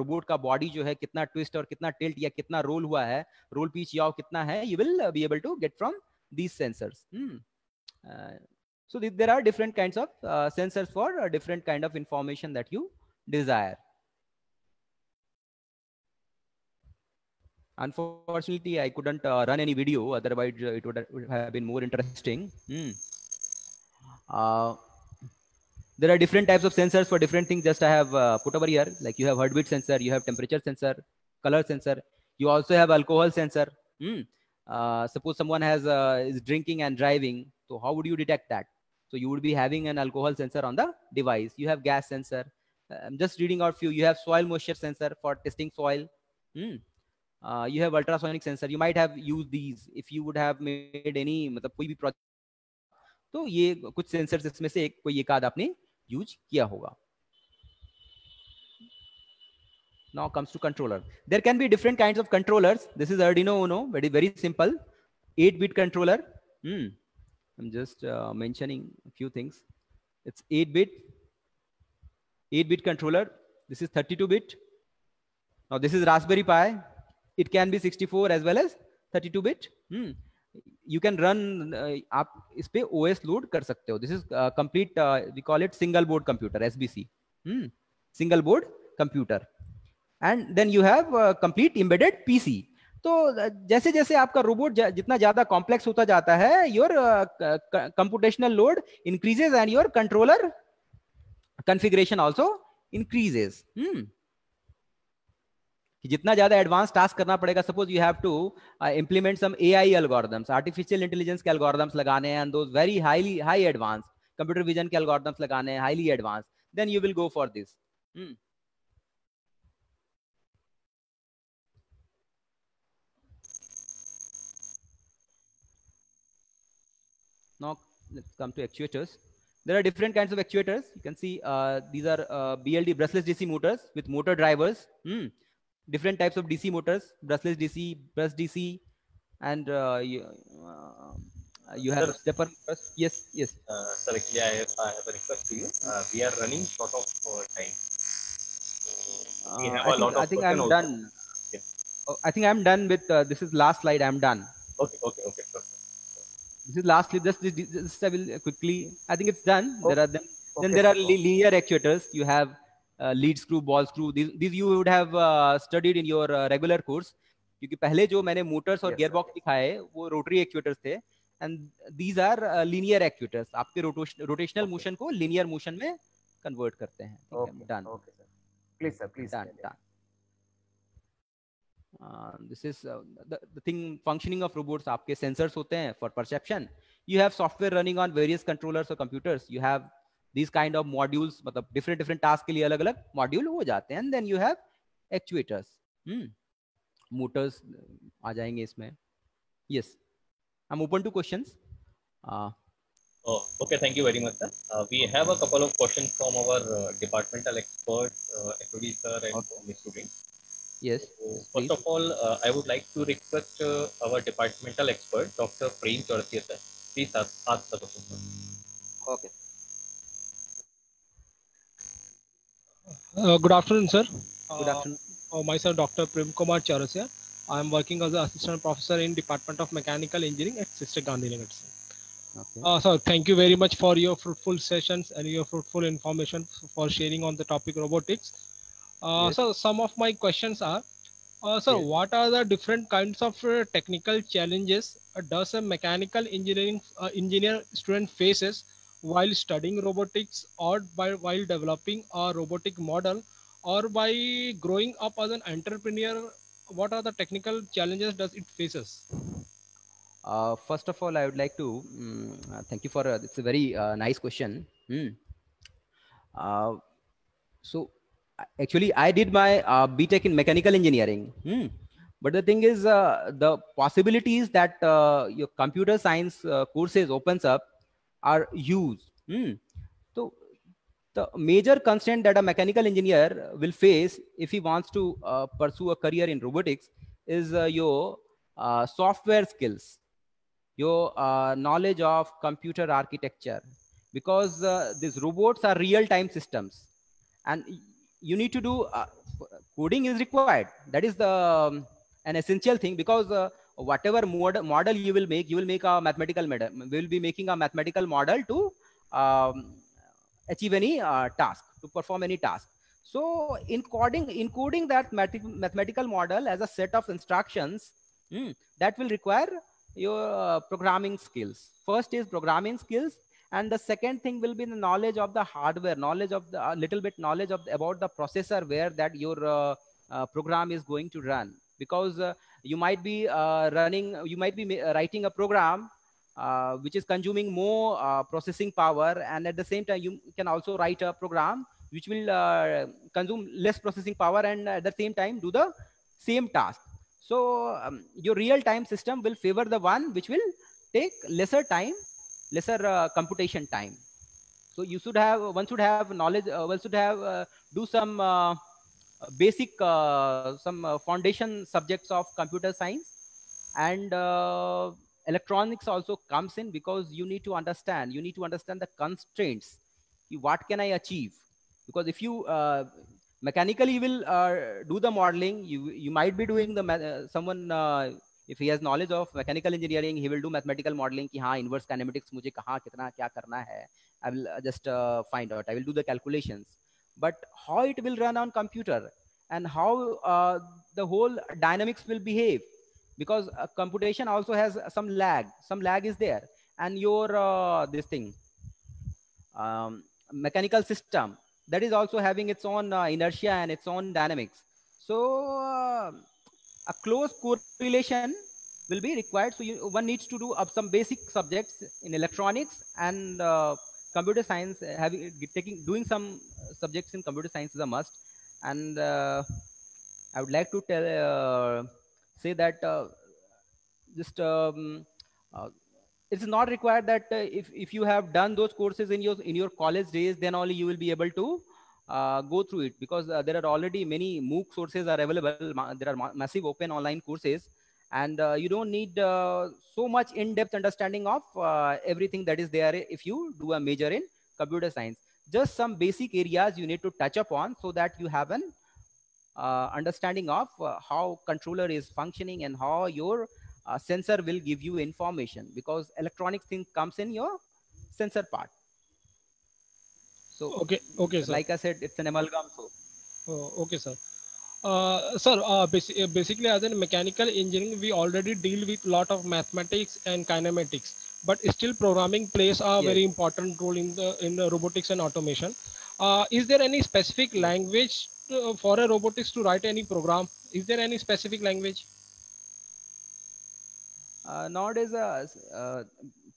robot का body जो है कितना twist और कितना टिल्ट या कितना रोल हुआ है, रोल पीच याव कितना है, you will be able to get from these sensors. So there are different kinds of sensors for different kind of information that you desire. Unfortunately, I couldn't run any video, otherwise it would have been more interesting. There are different types of sensors for different things. Just I have put over here, like you have heartbeat sensor, you have temperature sensor, color sensor, you also have alcohol sensor. Suppose someone has is drinking and driving, so how would you detect that? So you would be having an alcohol sensor on the device. You have gas sensor. I'm just reading out few. You have soil moisture sensor for testing soil. You have ultrasonic sensor. You might have used these if you would have made any मतलब कोई भी project. तो ये कुछ sensors इसमें से कोई एक आध आपने use किया होगा. Now comes to controller. There can be different kinds of controllers. This is Arduino Uno, very simple, 8-bit controller. I'm just mentioning a few things. It's 8-bit controller. This is 32-bit. Now this is Raspberry Pi. It can be 64 as well as 32-bit. You can run, आप इस पे OS load कर सकते हो. This is complete, we call it single board computer, SBC. Single board computer. And then you have complete embedded PC. तो जैसे जैसे आपका रोबोट जितना ज्यादा कॉम्प्लेक्स होता जाता है, your computational load increases and your controller configuration also increases. जितना ज्यादा एडवांस टास्क करना पड़ेगा, suppose you have to implement some AI algorithms, artificial intelligence के एल्गोरिथम्स लगाने हैं, and those very high advance computer vision के एल्गोरिथम्स लगाने हैं, highly advance, then you will go for this. Now let's come to actuators. There are different kinds of actuators. You can see these are BLD, brushless DC motors with motor drivers. Different types of DC motors, brushless DC, brush DC, and you have a stepper. Yes. Sir, actually, I have a request to you. We are running short of time. We have a lot of I think I'm also. done. I think I'm done with this is last slide. I'm done. Okay. Sure. This is lastly, this I will quickly, I think it's done. Okay. Then Okay, there are sir. linear actuators. You have lead screw, ball screw. These you would have studied in your regular course. क्योंकि पहले जो मैंने motors और Yes, gearbox sir. दिखाए वो rotary actuators थे, and these are linear actuators. आपके rotational Okay. motion को linear motion में convert करते हैं. ठीक है, Okay. done. Okay, sir. Please, sir. Please. Done. tell it. Done. This is the thing functioning of robots. आपके sensors होते हैं for perception. You have software running on various controllers or computers. You have these kind of modules. मतलब different tasks के लिए अलग-अलग module हो जाते हैं. And then you have actuators. Motors आ जाएंगे इसमें. Yes. I'm open to questions. Okay, thank you very much, sir. We have a couple of questions from our departmental expert, HOD sir and Miss students. Yes. First of all, I would like to request our departmental expert, Dr. Prem Chaurasia sir. Please ask the question. Okay. Good afternoon, sir. Good afternoon. Myself, Dr. Prem Kumar Chaurasia. I am working as an assistant professor in Department of Mechanical Engineering at Sister Gandhinagar. Okay. So thank you very much for your fruitful sessions and your fruitful information for sharing on the topic robotics. Yes. So some of my questions are, sir, Yes. what are the different kinds of technical challenges does a mechanical engineering engineer student faces while studying robotics, or while developing a robotic model, or by growing up as an entrepreneur? What are the technical challenges does it faces? First of all, I would like to thank you for it's a very nice question. So actually, I did my BTech in mechanical engineering. But the thing is, the possibilities that your computer science courses opens up are huge. So the major constraint that a mechanical engineer will face if he wants to pursue a career in robotics is your software skills, your knowledge of computer architecture, because these robots are real-time systems, and you need to do coding is required. That is the an essential thing, because whatever model you will make a mathematical model. We will be making a mathematical model to achieve any task, to perform any task. So encoding that mathematical model as a set of instructions, that will require your programming skills. First is programming skills, and the second thing will be the knowledge of the hardware, knowledge of the little bit knowledge of about the processor where that your program is going to run, because you might be writing a program which is consuming more processing power, and at the same time you can also write a program which will consume less processing power and at the same time do the same task. So your real-time system will favor the one which will take lesser time, lesser computation time. So one should have knowledge, one should have do some basic some foundation subjects of computer science, and electronics also comes in, because you need to understand the constraints. What can I achieve? Because if you mechanically will do the modeling, you might be doing the someone if he has knowledge of mechanical engineering, he will do mathematical modeling कि हाँ inverse kinematics मुझे कहाँ कितना क्या करना है, I will just find out, I will do the calculations. But how it will run on computer, and how the whole dynamics will behave, because computation also has some lag is there, and your this thing mechanical system, that is also having its own inertia and its own dynamics. So a close correlation will be required. So one needs to do some basic subjects in electronics and computer science. Doing some subjects in computer science is a must. And I would like to say that it's not required that if you have done those courses in your college days, then only you will be able to go through it, because there are already many MOOC sources are available. There are massive open online courses, and you don't need so much in-depth understanding of everything that is there if you do a major in computer science. Just some basic areas you need to touch upon, so that you have an understanding of how controller is functioning, and how your sensor will give you information, because electronics thing comes in your sensor part. So Okay, sir. like I said, it's an amalgam. So Okay, sir. Sir, basically, as in mechanical engineering, we already deal with lot of mathematics and kinematics, but still programming plays a yes. very important role in the robotics and automation. Is there any specific language for a robotics to write any program? Is there any specific language? Nowadays,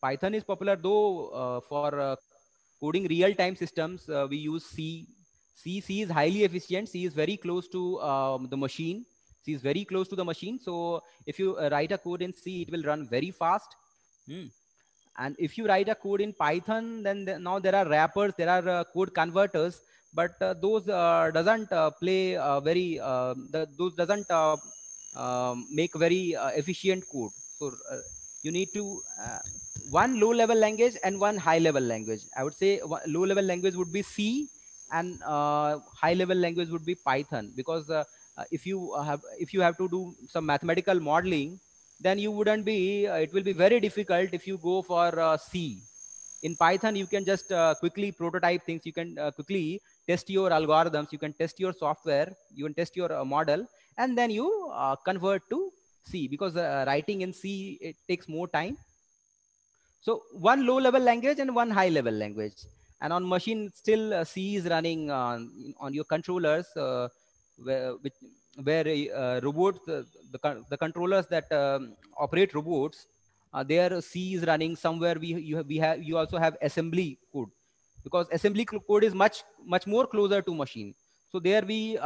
Python is popular, though for coding real-time systems, we use C. C is highly efficient. C is very close to the machine. C is very close to the machine. So if you write a code in C, it will run very fast. And if you write a code in Python, then now there are wrappers, there are code converters, but those doesn't play very, those doesn't make very efficient code. So you need to one low level language and one high level language. I would say low level language would be C, and high level language would be Python, because if you have to do some mathematical modeling, then you wouldn't be, it will be very difficult if you go for C. In Python, you can just quickly prototype things. You can quickly test your algorithms. You can test your software. You can test your model, and then you convert to C, because writing in C, it takes more time. So one low level language and one high level language. And on machine, still C is running on your controllers, where robots, the controllers that operate robots, their C is running somewhere. You also have assembly code, because assembly code is much more closer to machine. So there we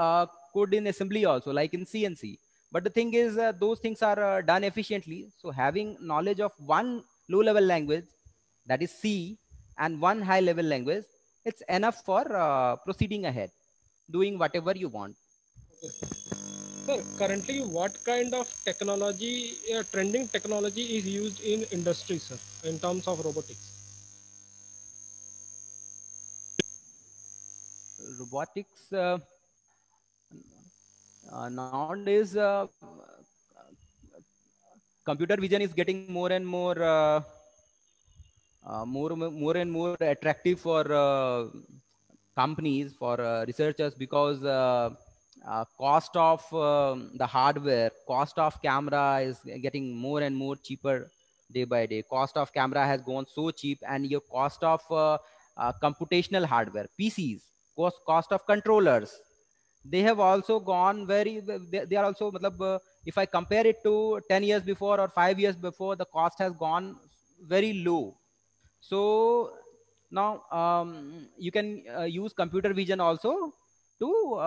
code in assembly also, like in CNC. But the thing is, those things are done efficiently. So having knowledge of one low level language, that is C, and one high level language, it's enough for proceeding ahead, doing whatever you want. Sir, currently, what kind of technology, trending technology is used in industry, sir, in terms of robotics? Robotics, nowadays, computer vision is getting more and more more and more attractive for companies, for researchers, because cost of the hardware, cost of camera is getting more and more cheaper day by day. Cost of camera has gone so cheap, and your cost of computational hardware, PCs, cost of controllers, they have also gone very, they are also, if I compare it to 10 years before or 5 years before, the cost has gone very low. So now you can use computer vision also to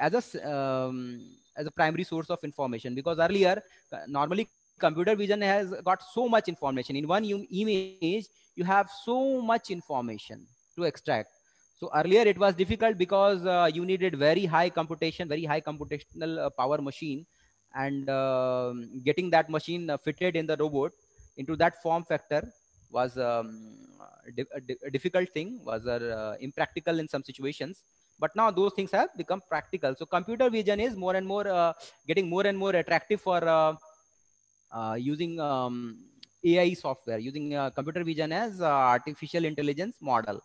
as a primary source of information, because earlier normally computer vision has got so much information in one image. You have so much information to extract. So earlier it was difficult, because you needed very high computation, very high computational power machine, and getting that machine fitted in the robot into that form factor was a difficult thing, was impractical in some situations. But now those things have become practical. So computer vision is more and more getting more and more attractive for using AI software, using computer vision as artificial intelligence model.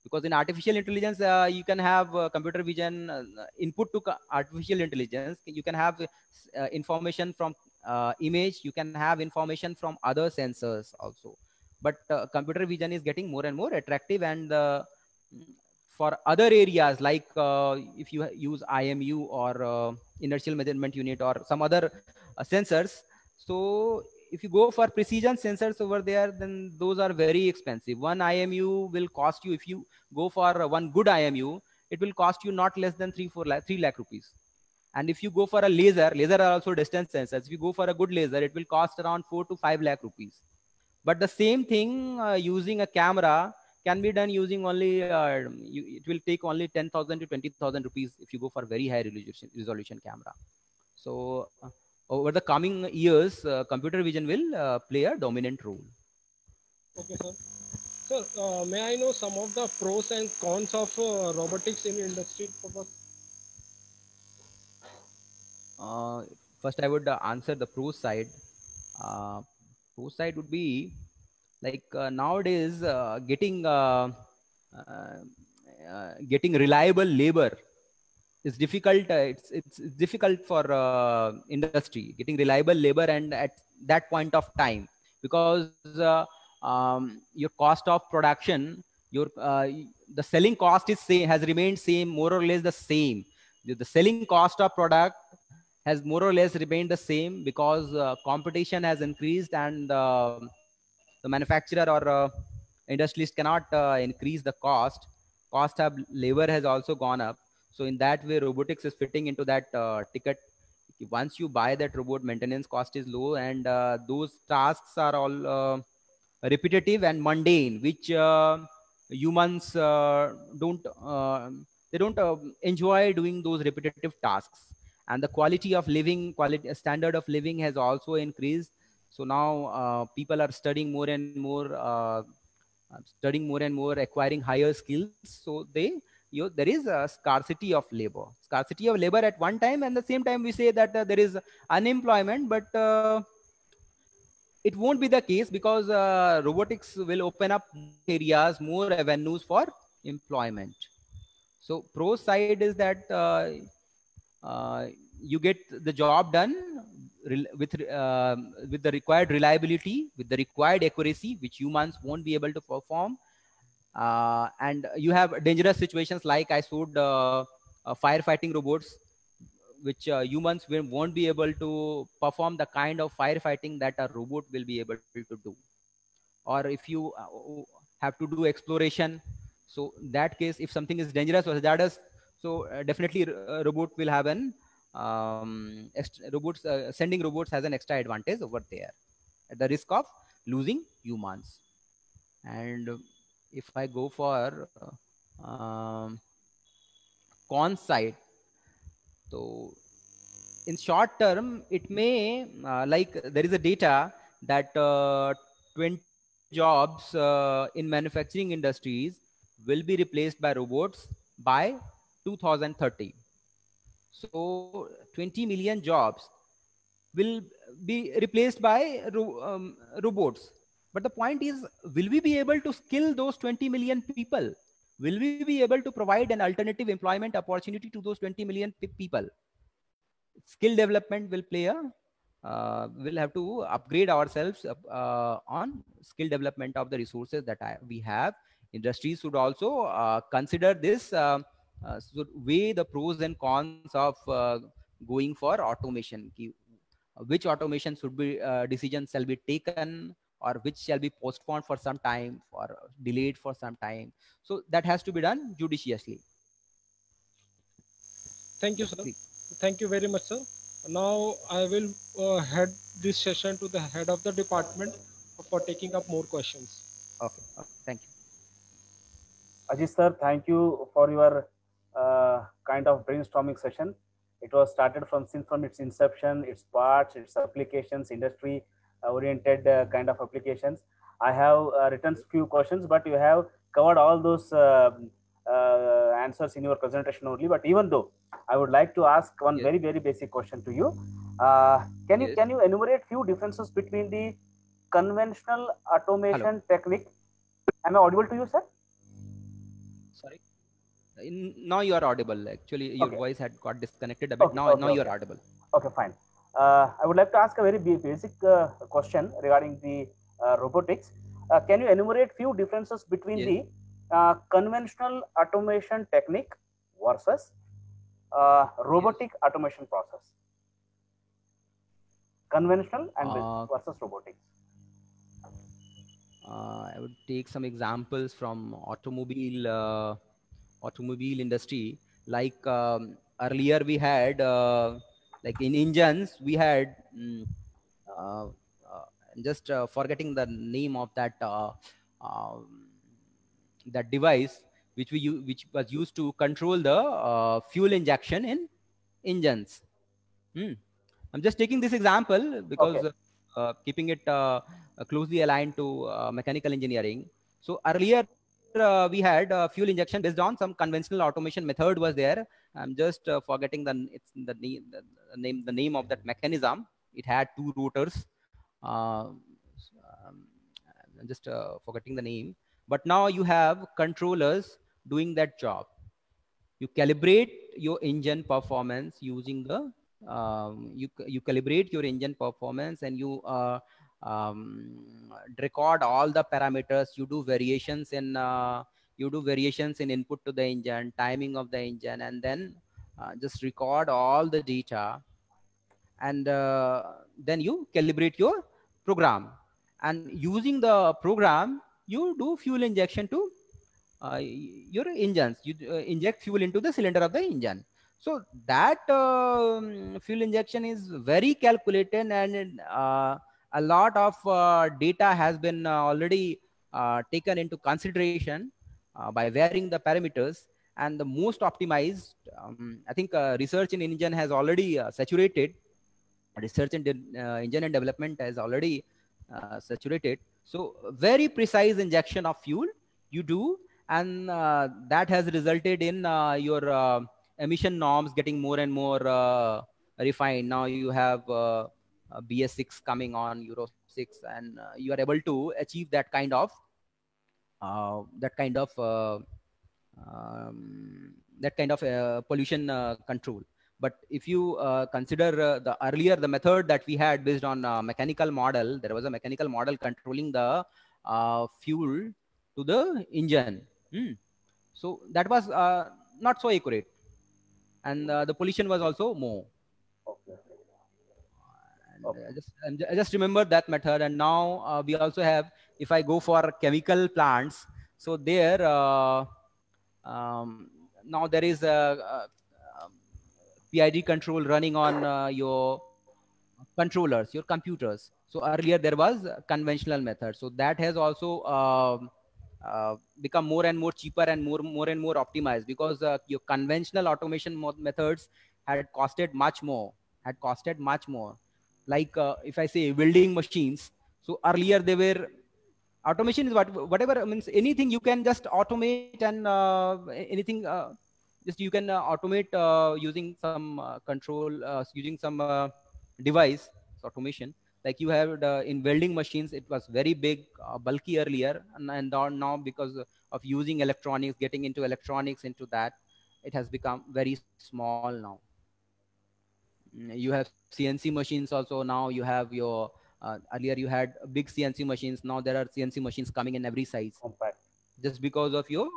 Because in artificial intelligence, you can have computer vision input to artificial intelligence. You can have information from image. You can have information from other sensors also. But computer vision is getting more and more attractive, and for other areas, like if you use IMU or inertial measurement unit or some other sensors. So if you go for precision sensors over there, then those are very expensive. One IMU will cost you, if you go for one good IMU, it will cost you not less than 3 lakh rupees. And if you go for a laser are also distance sensors. If you go for a good laser, it will cost around 4 to 5 lakh rupees. But the same thing using a camera can be done using only, it will take only 10,000 to 20,000 rupees if you go for very high resolution camera. So over the coming years, computer vision will play a dominant role. Okay, sir. Sir, may I know some of the pros and cons of robotics in industry purpose? First, I would answer the pros side. Pro side would be like nowadays getting reliable labor is difficult. It's difficult for industry getting reliable labor and at that point of time, because your cost of production, your the selling cost is same, has remained same, more or less the same. The selling cost of product has more or less remained the same, because competition has increased, and the manufacturer or industrialist cannot increase the cost of labor has also gone up. So in that way, robotics is fitting into that ticket. Once you buy that robot, maintenance cost is low, and those tasks are all repetitive and mundane, which humans don't enjoy doing those repetitive tasks. And the quality of living, quality standard of living has also increased. So now people are studying more and more, acquiring higher skills. So there is a scarcity of labor at one time, and at the same time we say that there is unemployment, but it won't be the case, because robotics will open up areas, more avenues for employment. So pro side is that you get the job done with the required reliability, with the required accuracy, which humans won't be able to perform. And you have dangerous situations, like I showed firefighting robots, which humans won't be able to perform the kind of firefighting that a robot will be able to do. Or if you have to do exploration, so in that case, if something is dangerous or hazardous, so definitely robot will have an sending robots has an extra advantage over there, at the risk of losing humans. And if I go for con side, so in short term, it may like there is a data that 20 jobs in manufacturing industries will be replaced by robots by 2030. So 20 million jobs will be replaced by robots. But the point is, will we be able to skill those 20 million people? Will we be able to provide an alternative employment opportunity to those 20 million people? Skill development will play we'll have to upgrade ourselves on skill development of the resources that we have. Industries should also consider this, should weigh the pros and cons of going for automation. Which automation should be decision shall be taken, or which shall be postponed for some time or delayed for some time. So that has to be done judiciously. Thank you, sir. Thank you very much, sir. Now I will head this session to the head of the department for taking up more questions. Okay. Thank you. Ajit sir, thank you for your kind of brainstorming session. It was started from its inception, its parts, its applications, industry oriented kind of applications. I have written few questions, but you have covered all those answers in your presentation only. But even though, I would like to ask one very basic question to you. Can you enumerate few differences between the conventional automation technique? Am I audible to you, sir? Sorry. Now you are audible. Actually, your voice had got disconnected a bit. Now you are audible. Okay, fine. I would like to ask a very basic question regarding the robotics. Can you enumerate few differences between the conventional automation technique versus robotic automation process? Conventional and versus robotics. I would take some examples from automobile industry. Like earlier we had like in engines we had just forgetting the name of that that device which was used to control the fuel injection in engines. I'm just taking this example because keeping it closely aligned to mechanical engineering. So earlier we had fuel injection based on some conventional automation method was there. I'm just forgetting the name of that mechanism. It had two rotors I'm just forgetting the name, but now you have controllers doing that job. You calibrate your engine performance using the you calibrate your engine performance, and you record all the parameters. You do variations in input to the engine, timing of the engine, and then just record all the data, and then you calibrate your program, and using the program you do fuel injection to your engines. You inject fuel into the cylinder of the engine. So that fuel injection is very calculated, and a lot of data has been already taken into consideration by varying the parameters. And the most optimized, I think research in engine has already saturated. Research in engine and development has already saturated. So very precise injection of fuel you do, and that has resulted in your emission norms getting more and more refined. Now you have BS6 coming on, Euro 6, and you are able to achieve that kind of pollution control. But if you consider the method that we had based on mechanical model, there was a mechanical model controlling the fuel to the engine. So that was not so accurate, and the pollution was also more. Okay. And I just remember that method. And now we also have, if I go for chemical plants, so there now there is a PID control running on your controllers, your computers. So earlier there was a conventional method. So that has also become more and more cheaper and more and more optimized, because your conventional automation methods had costed much more. Like if I say welding machines, so earlier they were automation is whatever means anything you can just automate, and anything just you can automate using some control, using some device automation. Like you have in welding machines, it was very big, bulky earlier, and now because of using electronics, getting into electronics into that, it has become very small now. You have CNC machines also. Now you have your earlier you had big CNC machines. Now there are CNC machines coming in every size, Compact. just because of your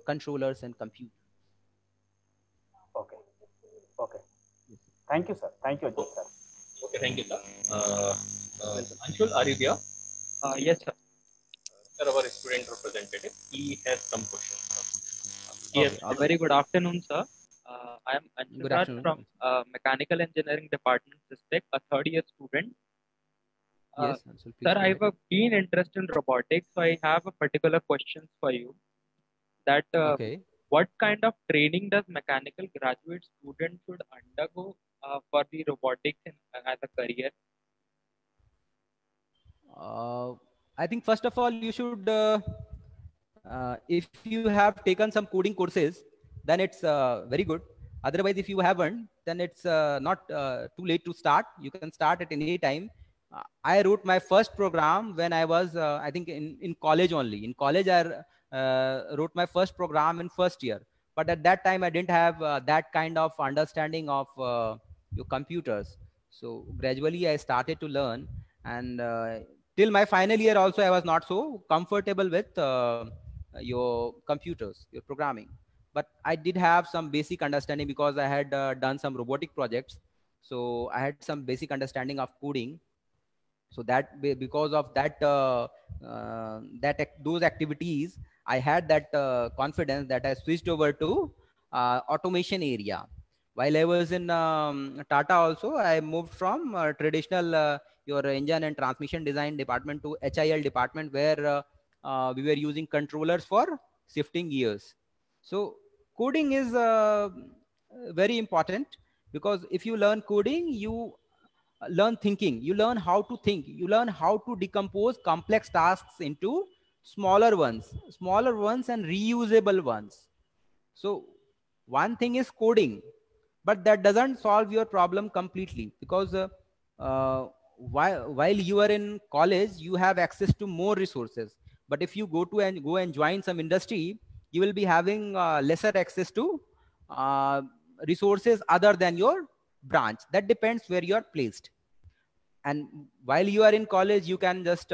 controllers and compute. Okay. Okay. Thank you, sir. Thank you, Ajit sir. Okay, thank you, sir. Anshul, are you there? Yes, sir. Sir, our student representative, he has some questions. Yes. Very good afternoon, sir. I am Good Anshul afternoon. from Mechanical Engineering Department, SISTEC, a third-year student. Yes, Anshul, please Sir, go I have ahead. a keen interest in robotics, so I have a particular question for you. That Okay. what kind of training does mechanical graduate student should undergo for the robotics as a career? I think first of all, you should, if you have taken some coding courses, then it's very good. Otherwise, if you haven't, then it's not too late to start. You can start at any time. I wrote my first program when I was, I think, in college only. In college, I wrote my first program in first year. But at that time, I didn't have that kind of understanding of your computers. So gradually, I started to learn, and till my final year also, I was not so comfortable with your computers, your programming. But I did have some basic understanding because I had done some robotic projects. So I had some basic understanding of coding. So that because of that, those activities, I had that confidence that I switched over to automation area. While I was in Tata also, I moved from traditional your engine and transmission design department to HIL department, where we were using controllers for shifting gears. So coding is very important, because if you learn coding, you learn thinking, you learn how to think, you learn how to decompose complex tasks into smaller ones and reusable ones. So one thing is coding, but that doesn't solve your problem completely, because while you are in college, you have access to more resources. But if you go and join some industry, you will be having lesser access to uh, resources other than your branch. That depends where you are placed. And while you are in college, you can just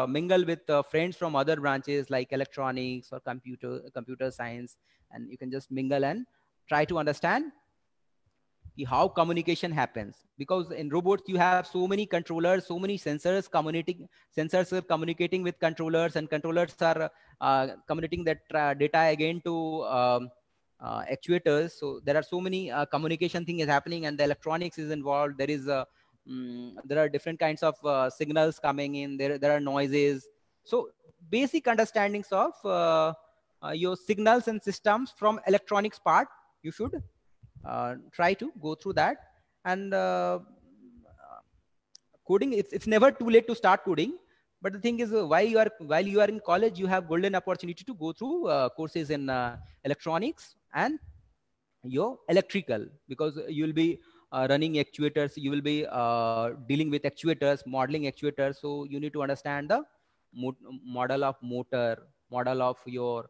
mingle with friends from other branches like electronics or computer science, and you can just mingle and try to understand how communication happens. Because in robots you have so many controllers, so many sensors are communicating with controllers, and controllers are communicating that data again to actuators. So there are so many communication thing is happening, and the electronics is involved. There is there are different kinds of signals coming in there are noises. So basic understandings of your signals and systems from electronics part, you should try to go through that. And coding, it's never too late to start coding. But the thing is, while you are in college, you have golden opportunity to go through courses in electronics and your electrical, because you will be running actuators, you will be dealing with actuators, modeling actuators. So you need to understand the model of motor, model of your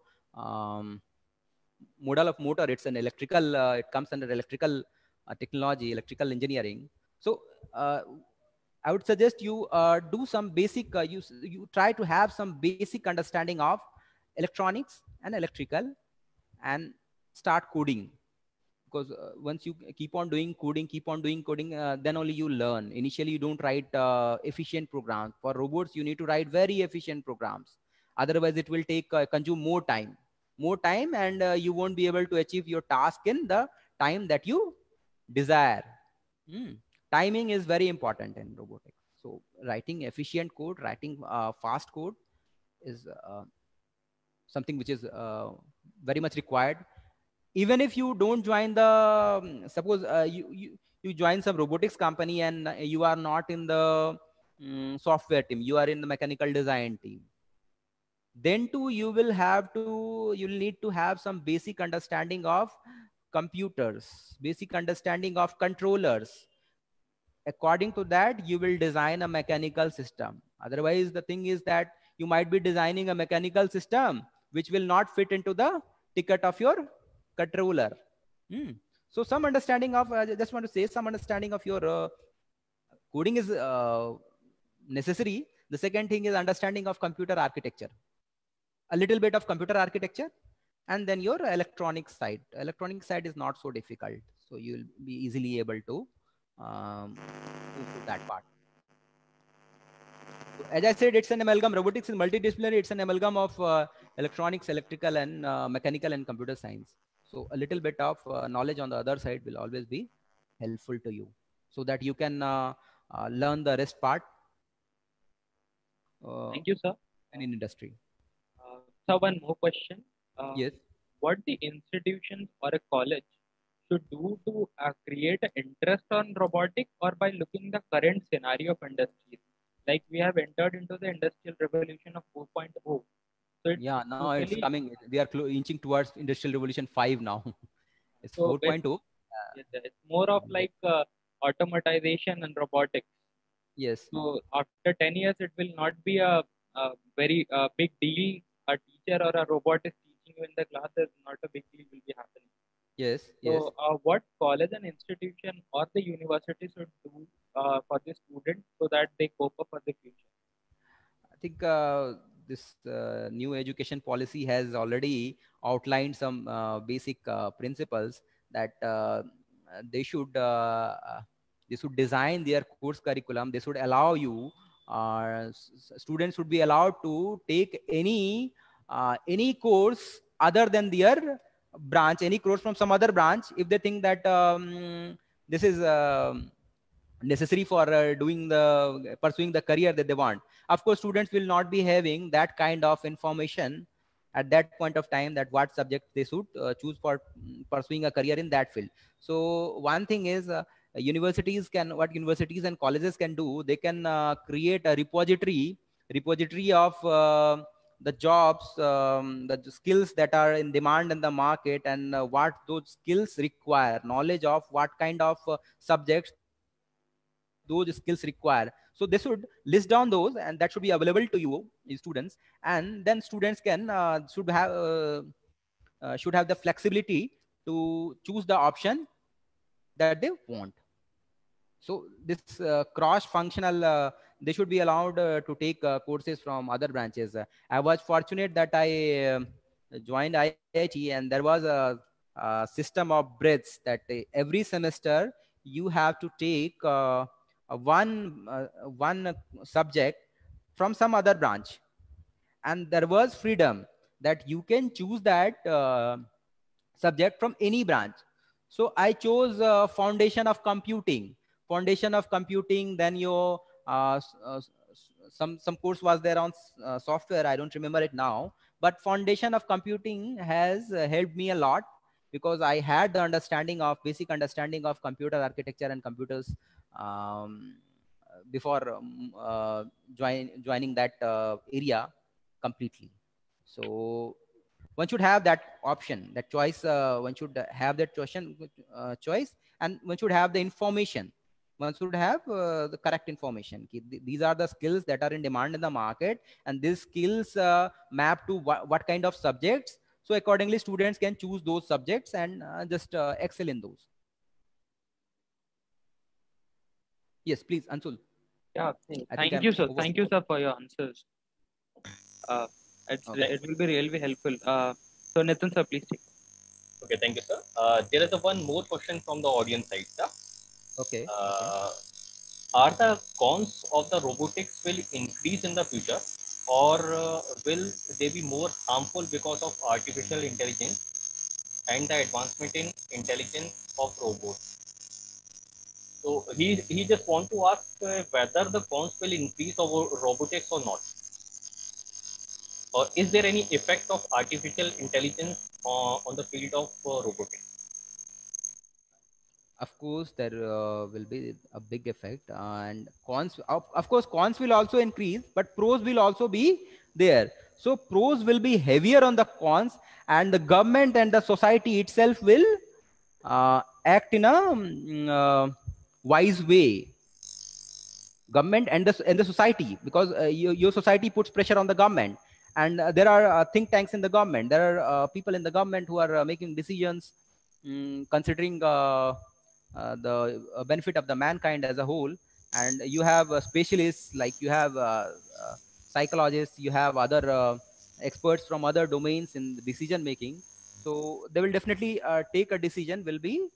model of motor. It's an electrical, it comes under electrical technology, electrical engineering. So I would suggest you do some basic, you try to have some basic understanding of electronics and electrical and start coding. Because once you keep on doing coding, then only you learn. Initially, you don't write efficient programs. For robots, you need to write very efficient programs. Otherwise, it will take consume more time, and you won't be able to achieve your task in the time that you desire. Timing is very important in robotics. So writing efficient code, writing fast code is something which is very much required. Even if you don't join the, suppose you join some robotics company and you are not in the software team, you are in the mechanical design team, then too you'll need to have some basic understanding of computers, basic understanding of controllers. According to that, you will design a mechanical system. Otherwise, the thing is that you might be designing a mechanical system which will not fit into the ticket of your controller. So some understanding of, I just want to say, some understanding of your coding is necessary. The second thing is understanding of computer architecture, a little bit of computer architecture, and then your electronic side. Electronic side is not so difficult, so you'll be easily able to move to that part. So as I said, it's an amalgam. Robotics is multidisciplinary. It's an amalgam of electronics, electrical, and mechanical and computer science. So a little bit of knowledge on the other side will always be helpful to you, so that you can learn the rest part. Thank you, sir. In industry. So one more question. Yes. What the institutions or a college should do to create an interest on robotics, or by looking the current scenario of industries? Like we have entered into the industrial revolution of 4.0. So yeah, now it's coming. We are inching towards industrial revolution 5 now. It's so 4.0. It's more of like automatization and robotics. Yes. So after 10 years, it will not be a very big deal. A teacher or a robot is teaching you in the class, not a big deal will be happening. Yes. So what college and institution or the university should do for the students so that they cope up for the future? I think this new education policy has already outlined some basic principles that they should design their course curriculum. They should allow you, students should be allowed to take any course other than their branch, any course from some other branch, if they think that this is necessary for pursuing the career that they want. Of course, students will not be having that kind of information at that point of time, that what subject they should choose for pursuing a career in that field. So one thing is, universities and colleges can do, they can create a repository of the jobs, the skills that are in demand in the market, and what those skills require, knowledge of what kind of subjects those skills require. So they should list down those, and that should be available to you students, and then students can should have the flexibility to choose the option that they want. So this cross functional, they should be allowed to take courses from other branches. I was fortunate that I joined IIT, and there was a system of breadths that every semester you have to take one subject from some other branch, and there was freedom that you can choose that subject from any branch. So I chose foundation of computing. Then your some course was there on software. I don't remember it now, but foundation of computing has helped me a lot, because I had the basic understanding of computer architecture and computers before joining that area completely. So one should have that option, that choice. One should have that choice, and one should have the information. One should have the correct information. These are the skills that are in demand in the market, and these skills map to what kind of subjects. So accordingly, students can choose those subjects and just excel in those. Yes, please, Anshul. Yeah, thank you, sir. Thank you, sir, for your answers. It will be really helpful. So Nitin, sir, please take. Okay, thank you, sir. There is one more question from the audience side, sir. Okay. Are the cons of the robotics will increase in the future, or will they be more harmful because of artificial intelligence and the advancement in intelligence of robots? So he just want to ask whether the cons will increase over robotics or not. Or is there any effect of artificial intelligence on the field of robotics? Of course, there will be a big effect, and cons. Of course, cons will also increase, but pros will also be there. So pros will be heavier on the cons, and the government and the society itself will act in a wise way. Government and the society, because your society puts pressure on the government, and there are think tanks in the government. There are people in the government who are making decisions considering the benefit of the mankind as a whole. And you have specialists, like you have psychologists, you have other experts from other domains in decision making. So they will definitely take a decision will be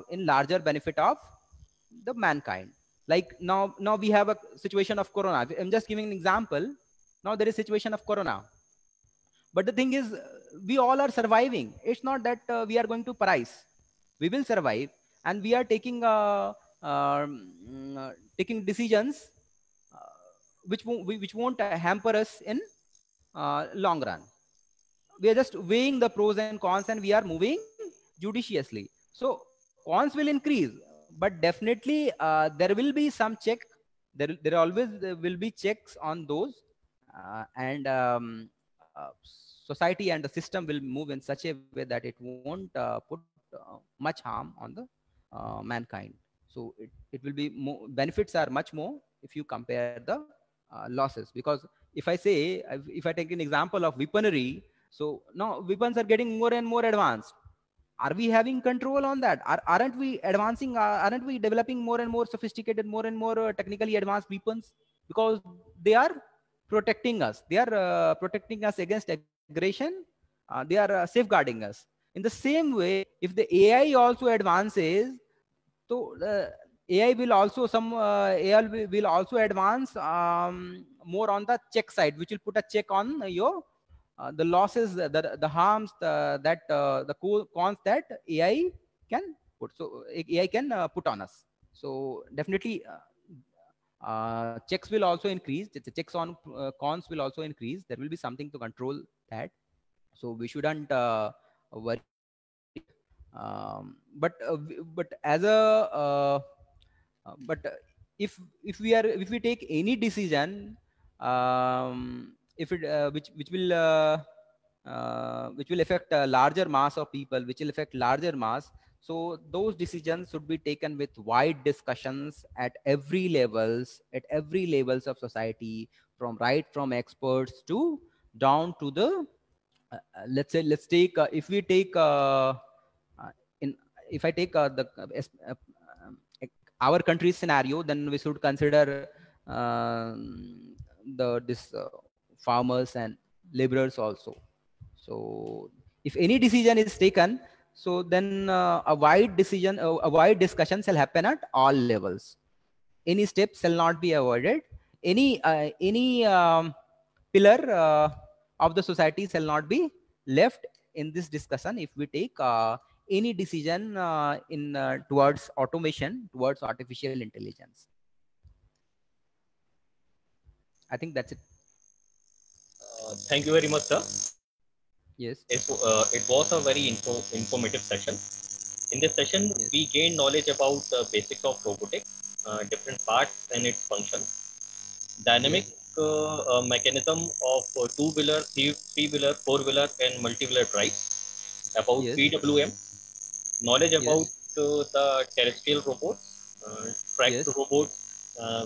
in larger benefit of the mankind. Like now we have a situation of corona. I'm just giving an example. Now there is situation of corona, but the thing is, we all are surviving. It's not that we are going to perish. We will survive, and we are taking taking decisions which won't hamper us in long run. We are just weighing the pros and cons, and we are moving judiciously. So cons will increase, but definitely there will be some check. There always will be checks on those, and society and the system will move in such a way that it won't put much harm on the mankind. So it will be more, benefits are much more if you compare the losses. Because if I say, if I take an example of weaponry, so now weapons are getting more and more advanced. Are we having control on that? Aren't we advancing? Aren't we developing more and more sophisticated, more and more technically advanced weapons? Because they are protecting us. They are protecting us against aggression. They are safeguarding us. In the same way, if the AI also advances, so AI will also AI will also advance more on the check side, which will put a check on your the losses, the harms, the cons that AI can put. So AI can put on us. So definitely checks will also increase. The checks on cons will also increase. There will be something to control that. So we shouldn't worry. But as a if we take any decision, if it which will affect a larger mass of people, which will affect larger mass. So those decisions should be taken with wide discussions at every levels, of society, from experts to down to the let's say, let's take if we take in if I take um, our country's scenario, then we should consider the this farmers and laborers also. So if any decision is taken, so then a wide discussion shall happen at all levels. Any step shall not be avoided. Any pillar of the society shall not be left in this discussion if we take any decision in towards automation, towards artificial intelligence. I think that's it. Thank you very much, sir. Yes. It was a very informative session. In this session, Yes. we gained knowledge about the basics of robotics, different parts and its function, dynamic mechanism of two-wheeler, three-wheeler, four-wheeler, and multi-wheeler drive, about Yes. PWM, knowledge Yes. about the terrestrial robots, tracked Yes. robots.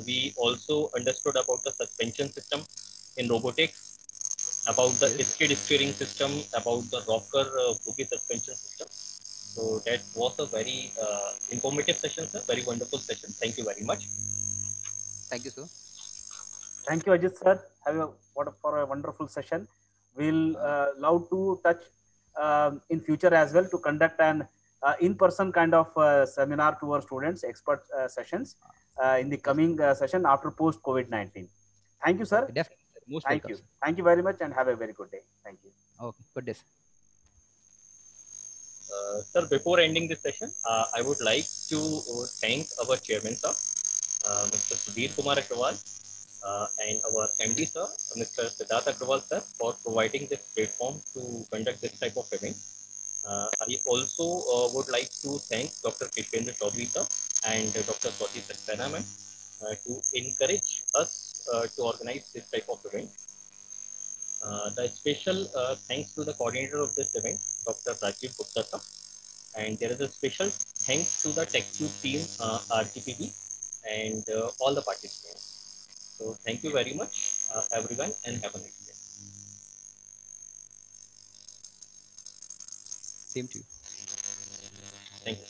We also understood about the suspension system in robotics, about the Yes. skid steering system, about the rocker boogie suspension system. So that was a very informative session, sir. Very wonderful session. Thank you very much. Thank you, sir. Thank you, Ajit sir. For a wonderful session. We'll love to touch in future as well to conduct an in-person kind of seminar to our students, expert sessions in the coming session after post COVID-19. Thank you, sir. Okay, definitely. Most Thank welcome, you. sir. Thank you very much and have a very good day. Thank you. Okay, good day, sir. Sir, before ending this session, I would like to thank our chairman, sir, Mr. Sudhir Kumar Agrawal, and our MD, sir, Mr. Siddharth Agrawal, sir, for providing this platform to conduct this type of event. I also would like to thank Dr. Kishwendra Chaudhary, sir, and Dr. Swati Saxena, ma'am, to encourage us to organize this type of event. The special thanks to the coordinator of this event, Dr. Rajiv Gupta, sir. And there is a special thanks to the TechTube team, RGPB, and all the participants. So thank you very much, everyone, and have a nice day. Same to you. Thank you.